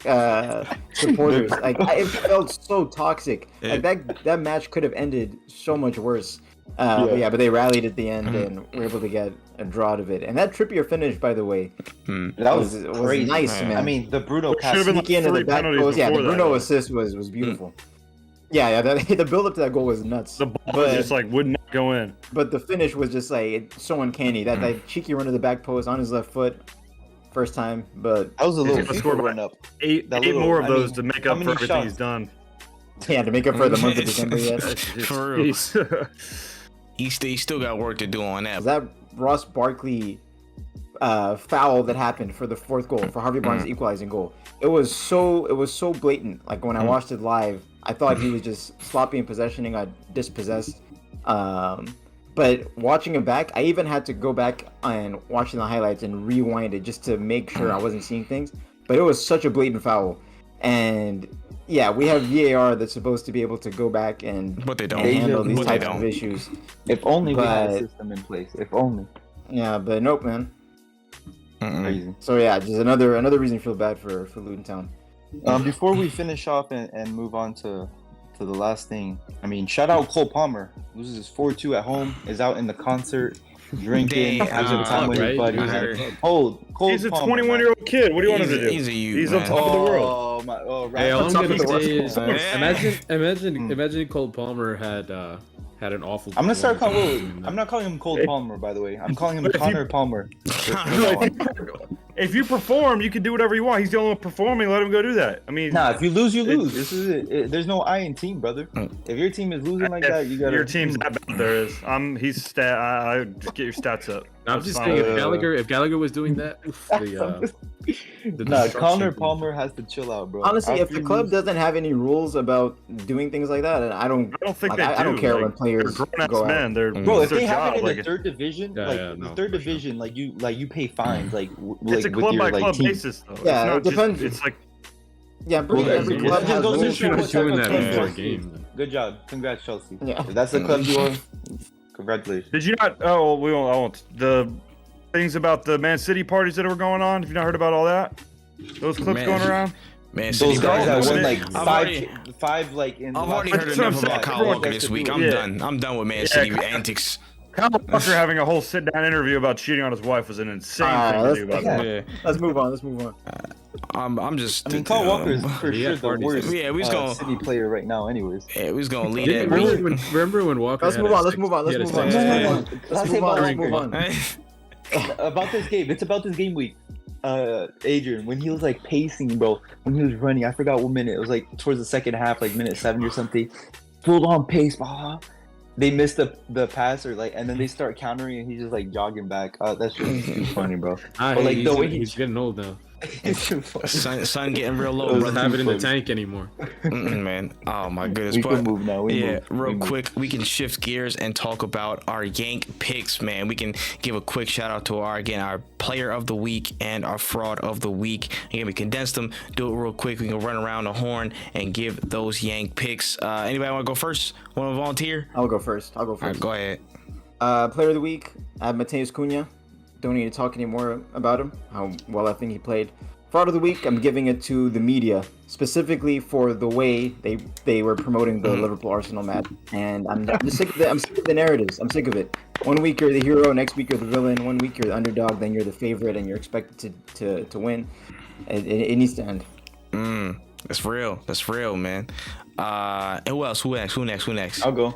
supporters, like it felt so toxic. Like that match could have ended so much worse. But they rallied at the end and were able to get a draw out of it. And that Trippier finish, by the way, that was crazy, nice, man. I mean, the Bruno sneaking into the back goals. Yeah, the Bruno assist was beautiful. The build up to that goal was nuts. The ball just like would not go in. But the finish was just like so uncanny. That cheeky run to the back post on his left foot, first time. But That was a little gonna score FIFA run up. Eight That little- more of I those mean, to make how up for many everything shots? he's done. yeah, to make up for the month of December yet. For real. Jeez. He still got work to do on that. That Ross Barkley foul that happened for the fourth goal, for Harvey Barnes' equalizing goal. It was so blatant. Like when I watched it live, I thought he was just sloppy in possession and got dispossessed. But watching it back, I even had to go back and watching the highlights and rewind it just to make sure I wasn't seeing things. But it was such a blatant foul. And yeah, we have VAR that's supposed to be able to go back and, But they don't. and handle these But they types of don't. issues. If only we had a But- system in place. If only. Yeah, but nope, man. Crazy. So yeah, just another reason to feel bad for Luton Town. Before we finish off and move on to the last thing, I mean, shout out Cole Palmer. Loses his 4-2 at home. Is out in the concert, drinking, Dang, having a time with his right? buddies. He was at Man. Cole He's a Palmer, 21-year-old kid. What do you want him to do? He's a youth, He's on man. top of the world. Oh my! Oh, Hey, all I'm top gonna of the world. say is, Yeah. imagine Cole Palmer had an awful. I'm gonna start calling. performance I'm not calling him Cole Palmer, by the way. I'm calling him But if you- Connor Palmer. If you perform, you can do whatever you want. He's the only one performing. Let him go do that. I mean, Nah, if you lose, you It- lose. This is it. There's no I in team, brother. If your team is losing like if that, you gotta. your team's that bad. There is. He's stat. I just get your stats up. I'm That's just fine. saying, if Gallagher was doing that, the Nah, destruction Connor would- Palmer has to chill out, bro. Honestly, if After the you club lose- doesn't have any rules about doing things like that, I don't think like, they I don't do. care Like, when players They're grown-ass go out. men. They're Bro, if it's their they have job. it in Like, the third division, Yeah, like yeah, the no, third for sure. division, like you pay fines, like it's a with club your by like club team. basis, though. Yeah, it's not it depends. Just, it's like Yeah, pretty Well, every it club just has goes to rules. show what doing type of that team before a Chelsea is. game. Good job, congrats, Chelsea. Yeah. If that's the club you are, congratulations. did you not? Oh, we won't. I won't. The things about the Man City parties that were going on. Have you not heard about all that? Those clips Man. going around. Man, Those City guys that Ball- won like I've five like in. I've the already last- heard That's what enough I'm about saying. Kyle Walker this week. I'm Yeah. done. I'm done with Man Yeah, City Kyle- antics. Kyle Walker having a whole sit-down interview about cheating on his wife was an insane thing to do about yeah. that. Yeah. Let's move on. Let's move on. I'm just. I mean, Kyle Walker is for He sure had the parties. worst Yeah, we was gonna- City player right now, anyways. Yeah, we was gonna lead Yeah, it. remember when Walker? Let's had move a on. Let's sex- move on. he Let's had a move on. sex Yeah. tape? Let's move on. Let's move on. About this game, it's about this game week. Adrian, when he was like pacing, bro, when he was running, I forgot what minute. It was like towards the second half, like minute 70 or something. Full on pace, they missed the pass or like, and then they start countering and he's just like jogging back. That's just too funny, bro. Ah, But, like, he's, the way he- he's getting old now. It's too funny. Sun getting real It low, was Doesn't brother. have it in the funny. tank anymore. Man, oh my goodness. We But- can move now. We Yeah, move. real We move. quick, we can shift gears and talk about our Yank picks, man. We can give a quick shout out to our player of the week and our fraud of the week. Again, we condensed them. Do it real quick. We can run around the horn and give those Yank picks. Anybody want to go first? Want to volunteer? I'll go first. All right, go ahead. Player of the week, I have Mateus Cunha. Don't need to talk anymore about him, how well I think he played. Fraud of the week, I'm giving it to the media, specifically for the way they were promoting the Liverpool Arsenal match. And I'm just sick of it. I'm sick of the narratives. I'm sick of it. 1 week you're the hero, next week you're the villain. 1 week you're the underdog, then you're the favorite, and you're expected to win. It needs to end. That's real. That's real, man. Who else? Who next? I'll go.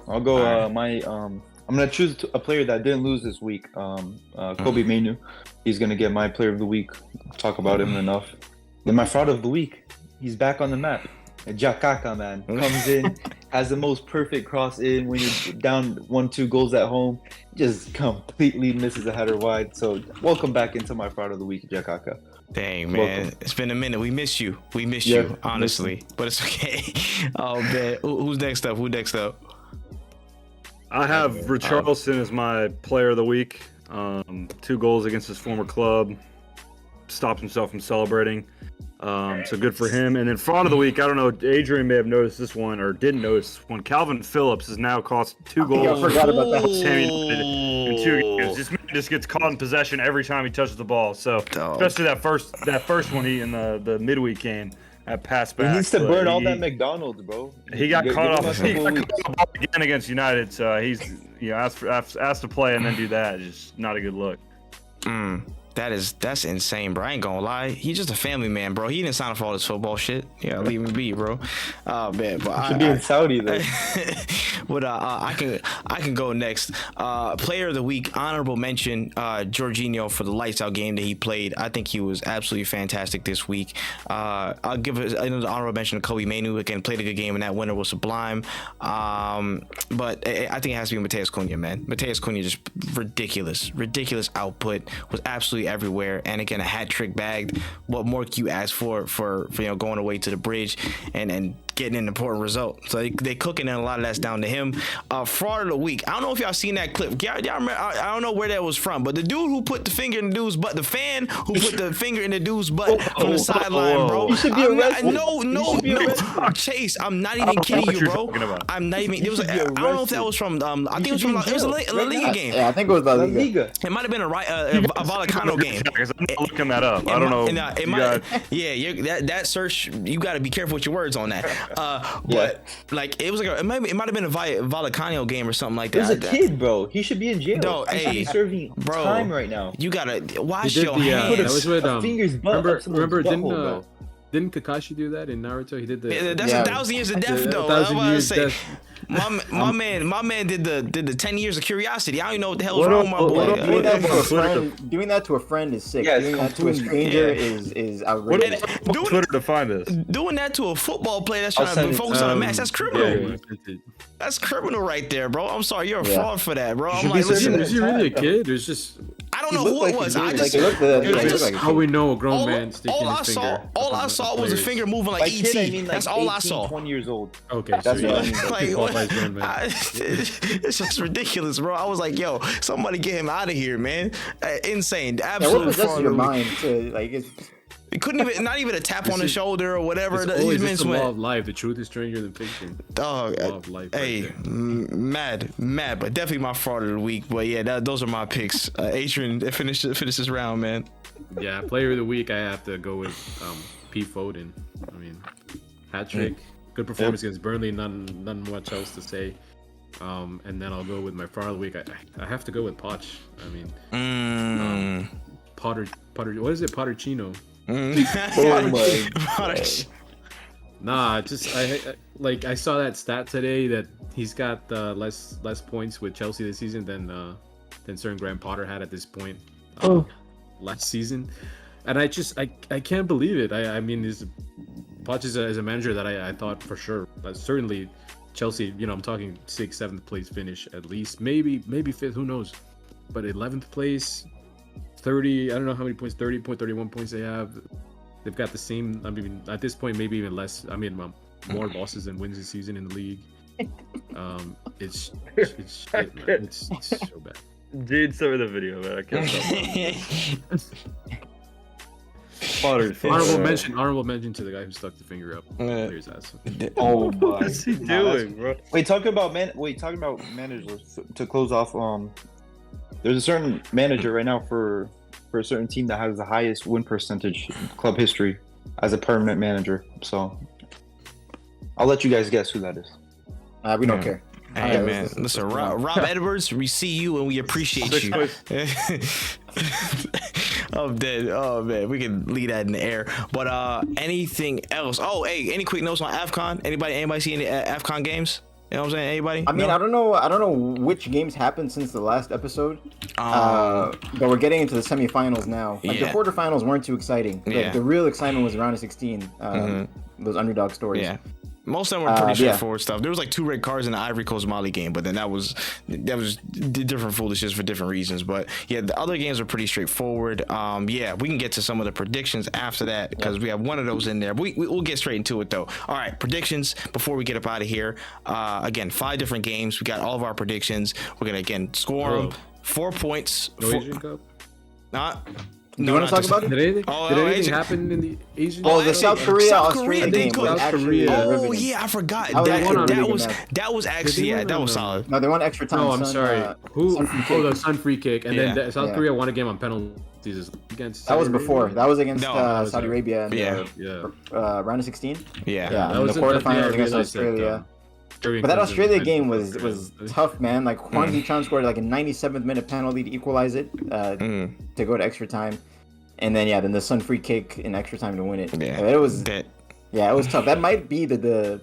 I'm gonna choose a player that didn't lose this week. Kobe Mainoo. He's gonna get my player of the week. Talk about him enough. Then my fraud of the week. He's back on the map. Jakaka, man, comes in, has the most perfect cross in when you're down 1-2 goals at home. Just completely misses a header wide. So welcome back into my fraud of the week, Jakaka. Dang, man. Welcome. It's been a minute. We miss you. We miss Yeah, you, honestly. But it's okay. Oh, man. Who's next up? I have Richarlison as my player of the week. 2 goals against his former club. Stopped himself from celebrating. So good for him. And then fraud of the week, I don't know, Adrian may have noticed this one or didn't notice this one. Calvin Phillips has now cost 2 goals. I forgot about that. Sam United in 2 games. This man just gets caught in possession every time he touches the ball. So Dog. especially that first one he in the midweek game, that pass back. He needs to but burn all that McDonald's, bro. He got Give caught him a off. He couple got weeks. caught off again against United. So he's asked to play and then do that. It's just not a good look. That's insane, bro. I ain't gonna lie. He's just a family man, bro. He didn't sign up for all this football shit. Yeah, leave him be, bro. Oh man, but Should be in Saudi though. But I can go next. Player of the week, honorable mention, Jorginho for the lights out game that he played. I think he was absolutely fantastic this week. I'll give another honorable mention to Kobe Mainoo. Again, played a good game and that winner was sublime. But I think it has to be Mateus Cunha, man. Mateus Cunha just ridiculous output, was absolutely everywhere, and again a hat trick bagged. What more can you ask for going away to the bridge and getting an important result? So they cooking, and a lot of that's down to him. Fraud of the week. I don't know if y'all seen that clip. Y'all remember? I don't know where that was from, but the dude who put the finger in the dude's butt, the fan who put the finger in the dude's butt from the sideline, bro. You should be arrested. No, Chase. I'm not even kidding you, bro. I'm not even. It was. I don't know if that was from. I think it was from. It was a La Liga game. Yeah, I think it was La Liga. It might have been a Vallecano game. I'm not looking that up. I don't know. That search, you got to be careful with your words on that. But like it was like it might have been a Vallecano game or something like that. There's a kid, bro. He should be in jail. No, he should be serving time right now. You gotta wash your hands. That was with fingers butt remember didn't Kakashi do that in Naruto? He did the. That's 1,000 years of death, though. 1,000 years death. My man did the 10 years of curiosity. I don't even know what the hell's wrong, my boy. Doing that to a friend is sick. Doing that to a stranger is outrageous. Twitter to find this. Doing that to a football player that's trying to focus on a match, that's criminal. That's criminal right there, bro. I'm sorry, you're a fraud for that, bro. I'm like, listen. Is he really a kid? There's just. I don't know who it was. How we know a grown man sticking his finger. All I saw was a finger moving like ET. That's all I saw. 20 years old. Okay, that's what I mean. It's just ridiculous, bro. I was like, yo, somebody get him out of here, man. Insane. Absolute what possesses your mind to like? It couldn't even, not even a tap on the shoulder or whatever. It's always the law of life. The truth is stranger than fiction. Dog, law of life. Hey, right mad, but definitely my fraud of the week. But yeah, those are my picks. Adrian, finish this round, man. Yeah, player of the week, I have to go with P. Foden. I mean, hat trick, good performance against Burnley. None much else to say. And then I'll go with my fraud of the week. I have to go with Poch. I mean, Potter. What is it? Pochettino. Nah, just I saw that stat today that he's got less points with Chelsea this season than certain Graham Potter had at this point last season, and I can't believe it. I mean, Poch is a manager that I thought for sure, certainly Chelsea. I'm talking 6th, 7th place finish at least, maybe 5th, who knows, but 11th place. 30, I don't know how many points, 31 points they have. They've got the same, I mean, at this point, maybe even less. I mean, more losses than wins this season in the league. It's shit, man. It's so bad. Dude, send me the video, man. I can't stop. Honorable mention to the guy who stuck the finger up. Player's ass. Oh my! What's he doing, bro? Talking about managers to close off. There's a certain manager right now for a certain team that has the highest win percentage in club history as a permanent manager. So I'll let you guys guess who that is. We don't care. Hey man, listen, Rob Edwards, we see you and we appreciate you. I'm dead. Oh man, we can leave that in the air. But anything else? Oh, hey, any quick notes on AFCON? Anybody see any AFCON games? You know what I'm saying? Anybody? I mean, no? I don't know which games happened since the last episode. But we're getting into the semifinals now. Like the quarterfinals weren't too exciting. Like, the real excitement was round of 16. Those underdog stories. Yeah. Most of them were pretty straightforward stuff. There was like 2 red cards in the Ivory Coast Mali game, but then that was different foolishness for different reasons. But yeah, the other games were pretty straightforward. Yeah, we can get to some of the predictions after that because we have one of those in there. We'll get straight into it though. All right, predictions before we get up out of here. Again, 5 different games. We got all of our predictions. We're gonna again score them. 4 points. Asian Cup? Not. You want to talk about it? Did anything happen in the Asian? The South Korea Australia game. Oh yeah, I forgot. That was actually that was solid. No, they won extra time. No, I'm sorry. The Sun free kick, and then South Korea won a game on penalties against. That was before. That was against Saudi Arabia. Round of 16. Yeah. That was the quarterfinals against Australia. But that Australia game was tough, man. Like Hwang Hee-chan scored like a 97th minute penalty to equalize it, to go to extra time, and then the Sun free kick in extra time to win it. Yeah, it was tough. That might be the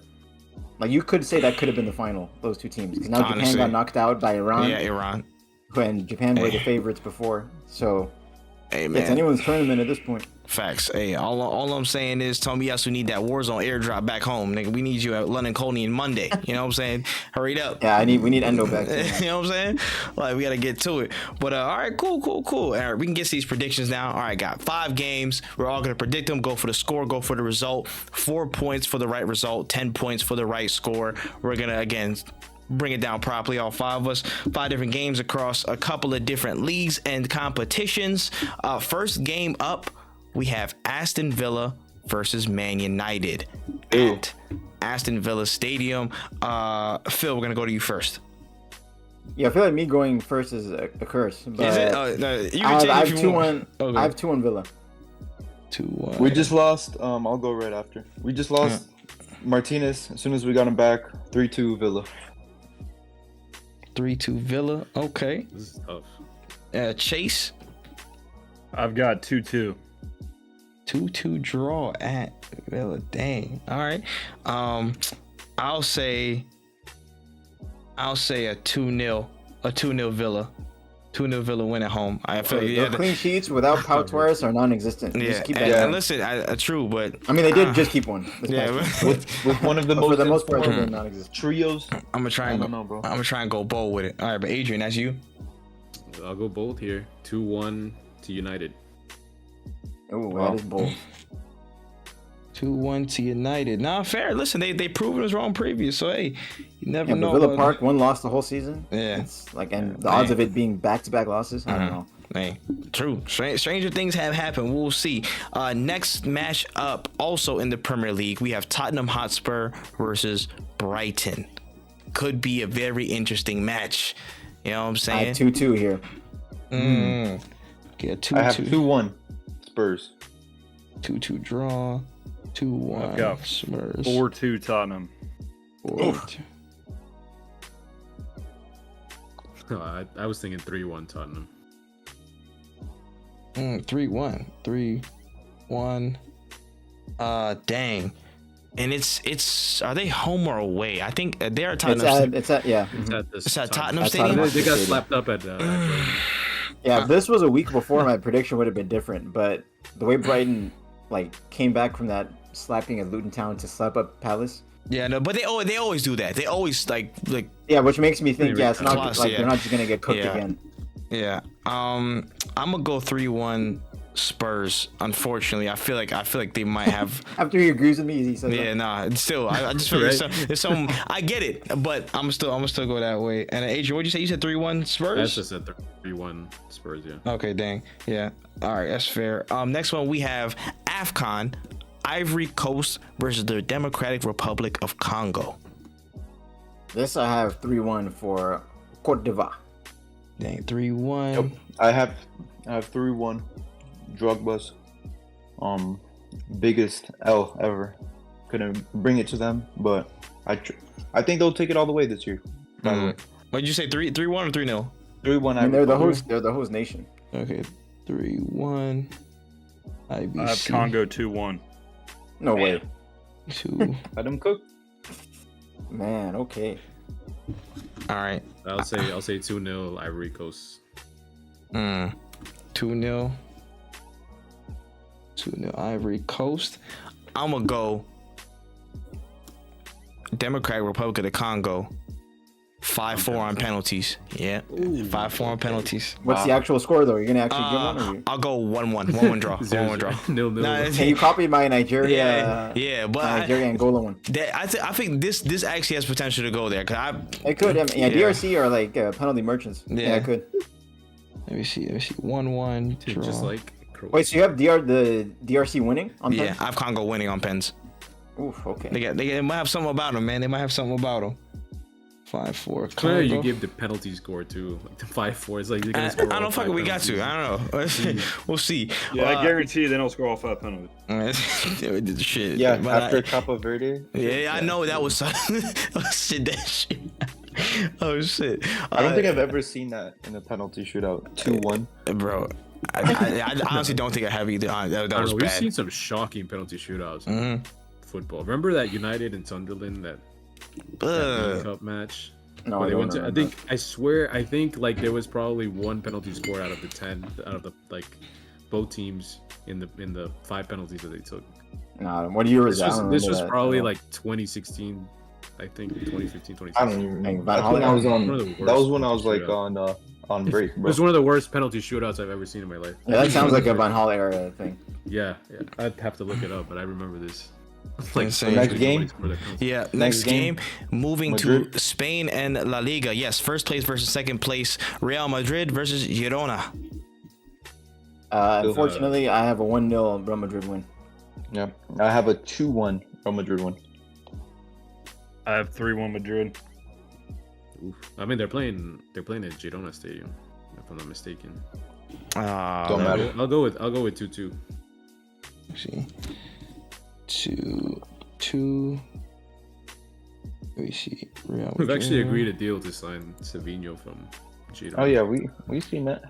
like you could say that could have been the final. Those two teams, because now Japan got knocked out by Iran. Yeah, Iran. When Japan were the favorites before, so hey man, it's anyone's tournament at this point. Facts. Hey, all I'm saying is Tomiyasu need that Warzone airdrop back home, nigga. We need you at London Colney Monday. You know what I'm saying? Hurry up. Yeah, we need Endo back. You know what I'm saying? Like we gotta get to it. But all right, cool. All right, we can get these predictions now. All right, got 5 games. We're all gonna predict them. Go for the score. Go for the result. 4 points for the right result. 10 points for the right score. We're gonna again bring it down properly, all 5 of us. 5 different games across a couple of different leagues and competitions. First game up, we have Aston Villa versus Man United at Aston Villa Stadium. Phil, we're gonna go to you first. Yeah, I feel like me going first is a curse. But is it? No, you can I have if you want. 2-1. Okay. I have 2-1 Villa. 2-1. We just lost. I'll go right after. We just lost Martinez. As soon as we got him back, 3-2 Villa. 3-2 Villa. Okay. This is tough. Chase. I've got 2-2. 2-2 draw at Villa. Dang. All right. I'll say a 2-0. A 2-0 Villa. 2-0 Villa win at home. I feel the clean sheets without Pau Torres are non-existent. Yeah, and listen, true, but I mean they did just keep one. Yeah, with one of the for the most part, important they're non-existent trios. I'm gonna try and I'm gonna try and go bold with it. All right, but Adrian, that's you. I'll go bold here. 2-1 to United. Oh, that is bold. 2-1 to United. Nah, fair. Listen, they proven us wrong previous, so hey, you never know. Villa Park, 1 loss the whole season. Yeah, it's like, and the odds of it being back-to-back losses, I don't know. Hey, true. Stranger things have happened. We'll see. Next match up, also in the Premier League, we have Tottenham Hotspur versus Brighton. Could be a very interesting match. You know what I'm saying? I have 2-2 here. Yeah, 2-2. I have 2-1 Spurs. 2-2 draw. 2-1 I've got Spurs. 4-2 Tottenham. 4-2. I was thinking 3-1 Tottenham. 3-1. 3-1. Dang. And it's are they home or away? I think they are Tottenham. It's at Tottenham Stadium. They got slapped up at. Yeah, if this was a week before, my prediction would have been different. But the way Brighton came back from that slapping at Luton Town to slap up Palace. Yeah, no, but they always do that. They always like. Yeah, which makes me think it's not Plus, they're not just gonna get cooked again. Yeah. I'm gonna go 3-1 Spurs. Unfortunately, I feel like they might have. After he agrees with me, he says. Yeah, nah. Still, I just feel like there's some. I get it, but I'm still go that way. And Adrian, what'd you say? You said 3-1 Spurs. That's just at 3-1 Spurs. Yeah. Okay, dang. Yeah. All right, that's fair. Next one we have AFCON, Ivory Coast versus the Democratic Republic of Congo. This I have 3-1 for Côte d'Ivoire. Dang, 3-1. Yep. I have 3-1 Drogba's biggest L ever. Couldn't bring it to them, but I think they'll take it all the way this year. By the way. What did you say? 3-1 or 3-0? 3-1. I mean, they're the host. They're the host nation. Okay, 3-1. IBC. I have Congo 2-1. No way. 2. Let them cook. Man, okay. All right. I'll say 2-0 Ivory Coast. 2-0. 2-0 Ivory Coast. I'm gonna go Democratic Republic of the Congo. 5-4 on penalties. Yeah. 5-4 on penalties. What's the actual score though? You're gonna actually give one? Or I'll go 1-1. 1-1 draw. 1-1 draw. 0-0. Hey, you copied my Nigeria. Yeah, but Nigeria Angola one. I think this actually has potential to go there. It could. DRC are like penalty merchants. Yeah, it could. Let me see. 1-1 draw. Just like Croatia. Wait, so you have the DRC winning on pens? Yeah, I have Congo winning on pens. Oof, okay. They might have something about them, man. They might have something about them. 5-4. Clear, you give the penalty score too, like the 5-4. It's like you're gonna score. I don't fucking. We got to. I don't know. We'll see. Yeah, I guarantee they don't score all 5 penalties. Shit. Yeah, But after Capo Verde. yeah, I know that was shit. That shit. Oh shit. I don't think I've ever seen that in a penalty shootout. 2-1. Bro. I honestly don't think I have either. That was We've bad. seen some shocking penalty shootouts in football. Remember that United and Sunderland that League Cup match? No, where I they don't went to, remember. I think like there was probably one penalty score out of the 10 out of the like both teams in the 5 penalties that they took. Nah, what year was that? This was probably like 2016, I think 2015, 2016. I don't even Hey, remember. Van That's when I was One of the on. That was worst when I was like penalty on break, It bro. was one of the worst penalty shootouts I've ever seen in my life. Yeah, that sounds like a Van Hal era thing. Yeah, I'd have to look it up, but I remember this. Insane. Next game? Yeah, next game. Moving to Spain and La Liga. Yes, first place versus second place. Real Madrid versus Girona. Unfortunately, I have a 1-0 Real Madrid win. Yeah, I have a 2-1 Real Madrid win. I have 3-1 Madrid. I mean, they're playing at Girona Stadium, if I'm not mistaken. Don't matter. I'll go with 2-2. See, 2-2. Let me see. Real We've actually Madrid. agreed a deal to sign Savinho from Girona. Oh yeah, we seen that.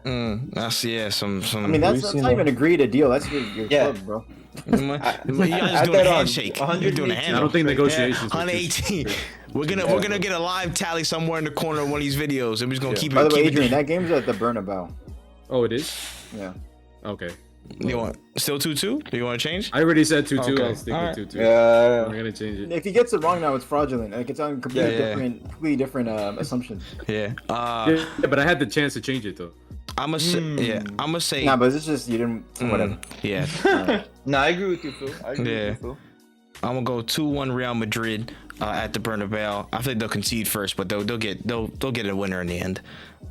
I see. Yeah, some. I mean, that's seen not even agreed a deal. That's your Yeah. club, bro. You guys I doing bet a on handshake. You're doing a 118. I handshake. don't think negotiations. were too 118. We're gonna get a live tally somewhere in the corner of one of these videos, and we're just gonna keep By it. the way, Keep Adrian, it. that game's at the Bernabeu. Oh, it is. Yeah. Okay. You want still 2-2? Do you want to change? I already said 2-2. Okay. I'll stick Alright. with 2-2. Yeah. I'm gonna change it. If he gets it wrong now, it's fraudulent. Like it's on completely Yeah. completely different assumptions. Yeah. Yeah, but I had the chance to change it though. I'm gonna say. Nah, but it's just you didn't. Whatever. Yeah. No, I agree with you, Phil. I agree Yeah. with you, Phil. I'm gonna go 2-1 Real Madrid at the Bernabeu. I think they'll concede first, but they'll get a winner in the end.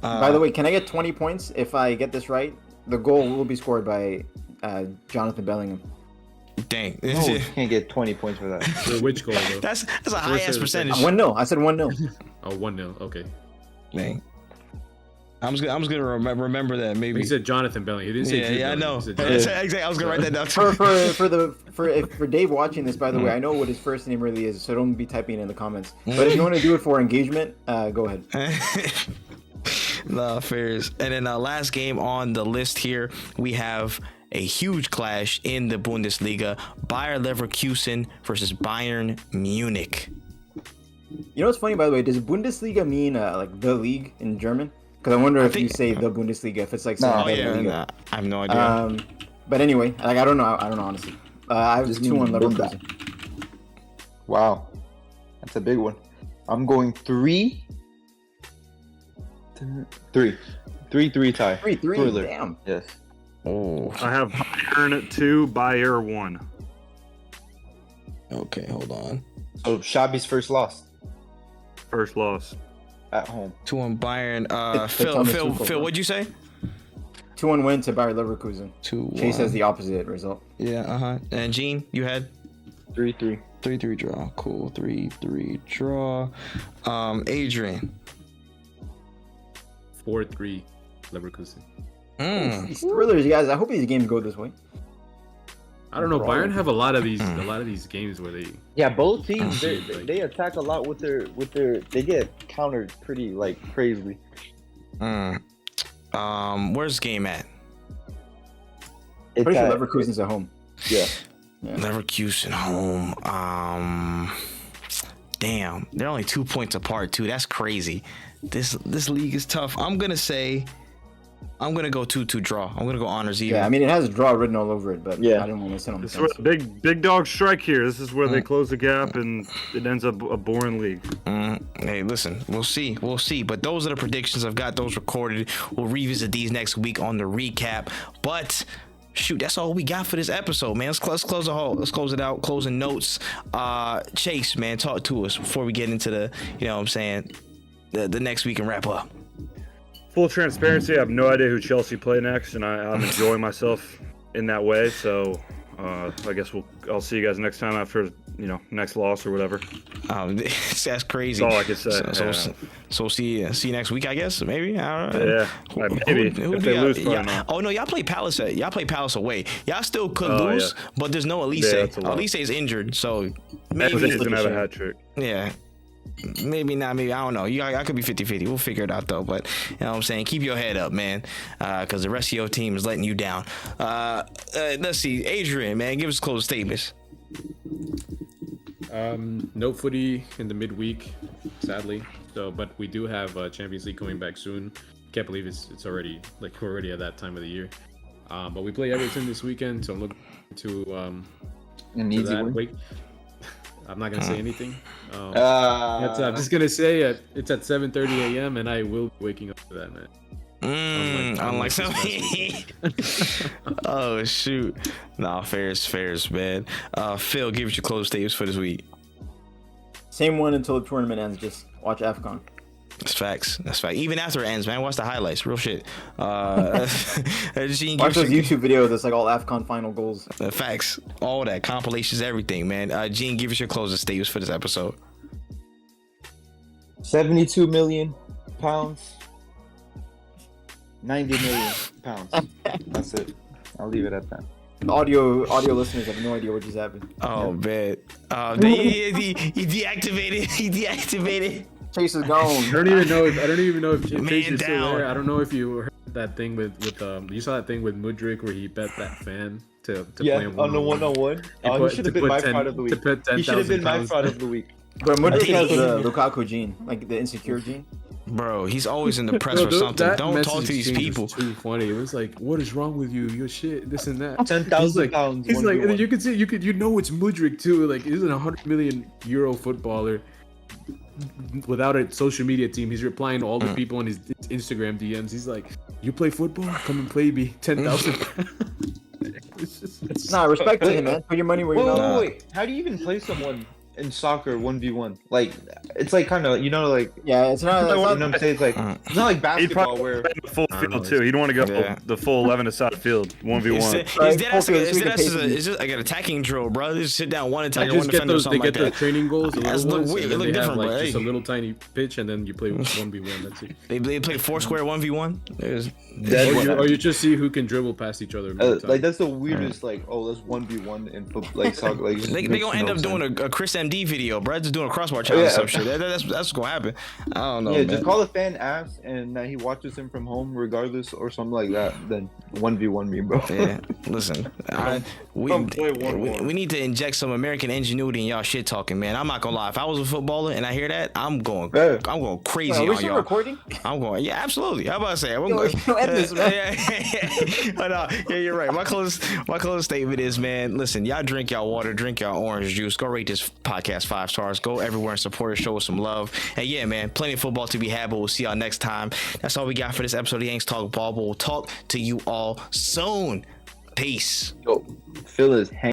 By the way, can I get 20 points if I get this right? The goal will be scored by Jonathan Bellingham. Dang. No, you can't get 20 points for that. For which goal though? That's a high ass Versus- percentage. 1-0. I said 1-0. Oh, 1-0. Okay. Dang. I'm just gonna remember that maybe. He said Jonathan Bellingham. He didn't say. Jude Yeah, I Bellingham. know. He said Jonathan. Exactly. I was gonna write that down too. For Dave watching this, by the way, I know what his first name really is, so don't be typing it in the comments. But if you want to do it for engagement, go ahead. Nah, fairs. And then last game on the list here, we have a huge clash in the Bundesliga: Bayer Leverkusen versus Bayern Munich. You know what's funny, by the way? Does Bundesliga mean like the league in German? Because I wonder if you say the Bundesliga, if it's like No, something Oh yeah, Liga. nah, I have no idea. But anyway, like I don't know honestly. I was Just 2-1 mean Leverkusen. Wow, that's a big one. I'm going 3-3 tie. 3-3. Thriller. Damn. Yes. Oh, I have Bayern at 2, Bayer 1. okay, hold on. So Shabby's first loss First loss. at home. 2-1 Bayern. It's on the Phil, Tuchel, Phil, bro. what'd you say? 2-1 win to Bayer Leverkusen. 2-1. Chase has the opposite result. Yeah, And Gene, you had 3-3. 3-3 draw. Cool. 3-3 draw. Adrian. 4-3 Leverkusen. These thrillers, you guys. I hope these games go this way. I don't know. Bayern have a lot of these games where they. Yeah, both teams Like- they attack a lot with their they get countered pretty like crazily. Where's the game at? It's Pretty sure at- Leverkusen's at home. Yeah. Leverkusen home. Damn, they're only 2 points apart too. That's crazy. This league is tough. I'm gonna go 2-2 draw. I'm gonna go honors even. Yeah, I mean it has a draw written all over it, but Yeah. I didn't want to sit on the This is where fence. the big dog strike here. This is where they close the gap and it ends up a boring league. Hey, listen, we'll see. But those are the predictions. I've got those recorded. We'll revisit these next week on the recap. But shoot, that's all we got for this episode, man. Let's close the hole. Let's close it out. Closing notes. Chase, man, talk to us before we get into the, you know what I'm saying, the next week and wrap up. Full transparency, I have no idea who Chelsea play next, and I'm enjoying myself in that way. So I guess I'll see you guys next time after next loss or whatever. That's crazy. That's all I can say. So see you next week, I guess. Maybe. I don't know. Yeah, maybe if they lose. Oh no, y'all play Palace. Y'all play Palace away. Y'all still could lose, but there's no Elise. Yeah, Elise is injured, so maybe he's gonna have a hat trick. Yeah. Maybe not, maybe I don't know. I could be 50-50. We'll figure it out though. But you know what I'm saying, keep your head up, man, because the rest of your team is letting you down. Let's see, Adrian, man, give us closing statements. No footy in the midweek, sadly. So, but we do have Champions League coming back soon. Can't believe it's already we're already at that time of the year. But we play Everton this weekend, so I'm looking to an easy win. I'm not gonna say anything. I'm just gonna say it's at 7:30 a.m. and I will be waking up for that, man. Unlike something. Oh shoot! Nah, fairs, man. Phil, give us your close statements for this week. Same one until the tournament ends. Just watch AFCON. That's facts. Even after it ends, man, watch the highlights. Real shit. Watch those YouTube videos. That's like all AFCON final goals. Facts. All that compilations, everything, man. Gene, give us your closing statements for this episode. 72 million pounds. 90 million pounds. That's it. I'll leave it at that. Audio listeners have no idea what just happened. Oh man. He deactivated. He deactivated. Chase is gone. I don't even know if Chase is still there. I don't know if you heard that thing with you saw that thing with Mudryk where he bet that fan to play him on the 1-on-1. Oh, he should have been my fraud of the week. He should have been my fraud of the week. But Mudryk has the Lukaku gene, like the insecure gene. Bro, he's always in the press for something. Don't talk to these people. Too funny. It was like, what is wrong with you? Your shit, this and that. 10,000 pounds. He's like, you could see, it's Mudryk too. Like, he's a 100 million euro footballer without a social media team. He's replying to all the people on his Instagram DMs. He's like, you play football? Come and play me. 10,000. Nah, respect to him, man. Put your money where your mouth is. Wait. How do you even play someone in soccer 1v1? Like, it's like kind of, like, yeah, it's not. You know what I'm saying? It's like, it's not like basketball where the full field too. He'd want to go the full 11 aside field 1v1. It's just like an attacking drill, bro. They just sit down one attacker, one just defender, or something they get like the training goals. They look different, bro. Just a little tiny pitch, and then you play 1v1. That's it. They play Foursquare 1v1. Or you just see who can dribble past each other. Like, that's the weirdest. Like, oh, let's 1v1 in football, like soccer. Like, they gonna end up doing a Chris MD video, bro. Just doing a crossbar challenge or some shit. That's what's gonna happen. I don't know. Yeah, man. just call the fan ass and that he watches him from home regardless or something like that. Then 1v1 me, bro. Yeah, listen, we need to inject some American ingenuity in y'all shit talking, man. I'm not gonna lie. If I was a footballer and I hear that, I'm going crazy on y'all. Are we still recording? I'm going, yeah, absolutely. How about I say? Yeah, you're right. My closing statement is, man, listen, y'all drink y'all water, drink y'all orange juice. Go rate this podcast 5 stars. Go everywhere and support us. Show us some love. And yeah, man, plenty of football to be had, but we'll see y'all next time. That's all we got for this episode of Yanks Talk Ball, but we'll talk to you all soon. Peace. Yo, Phil is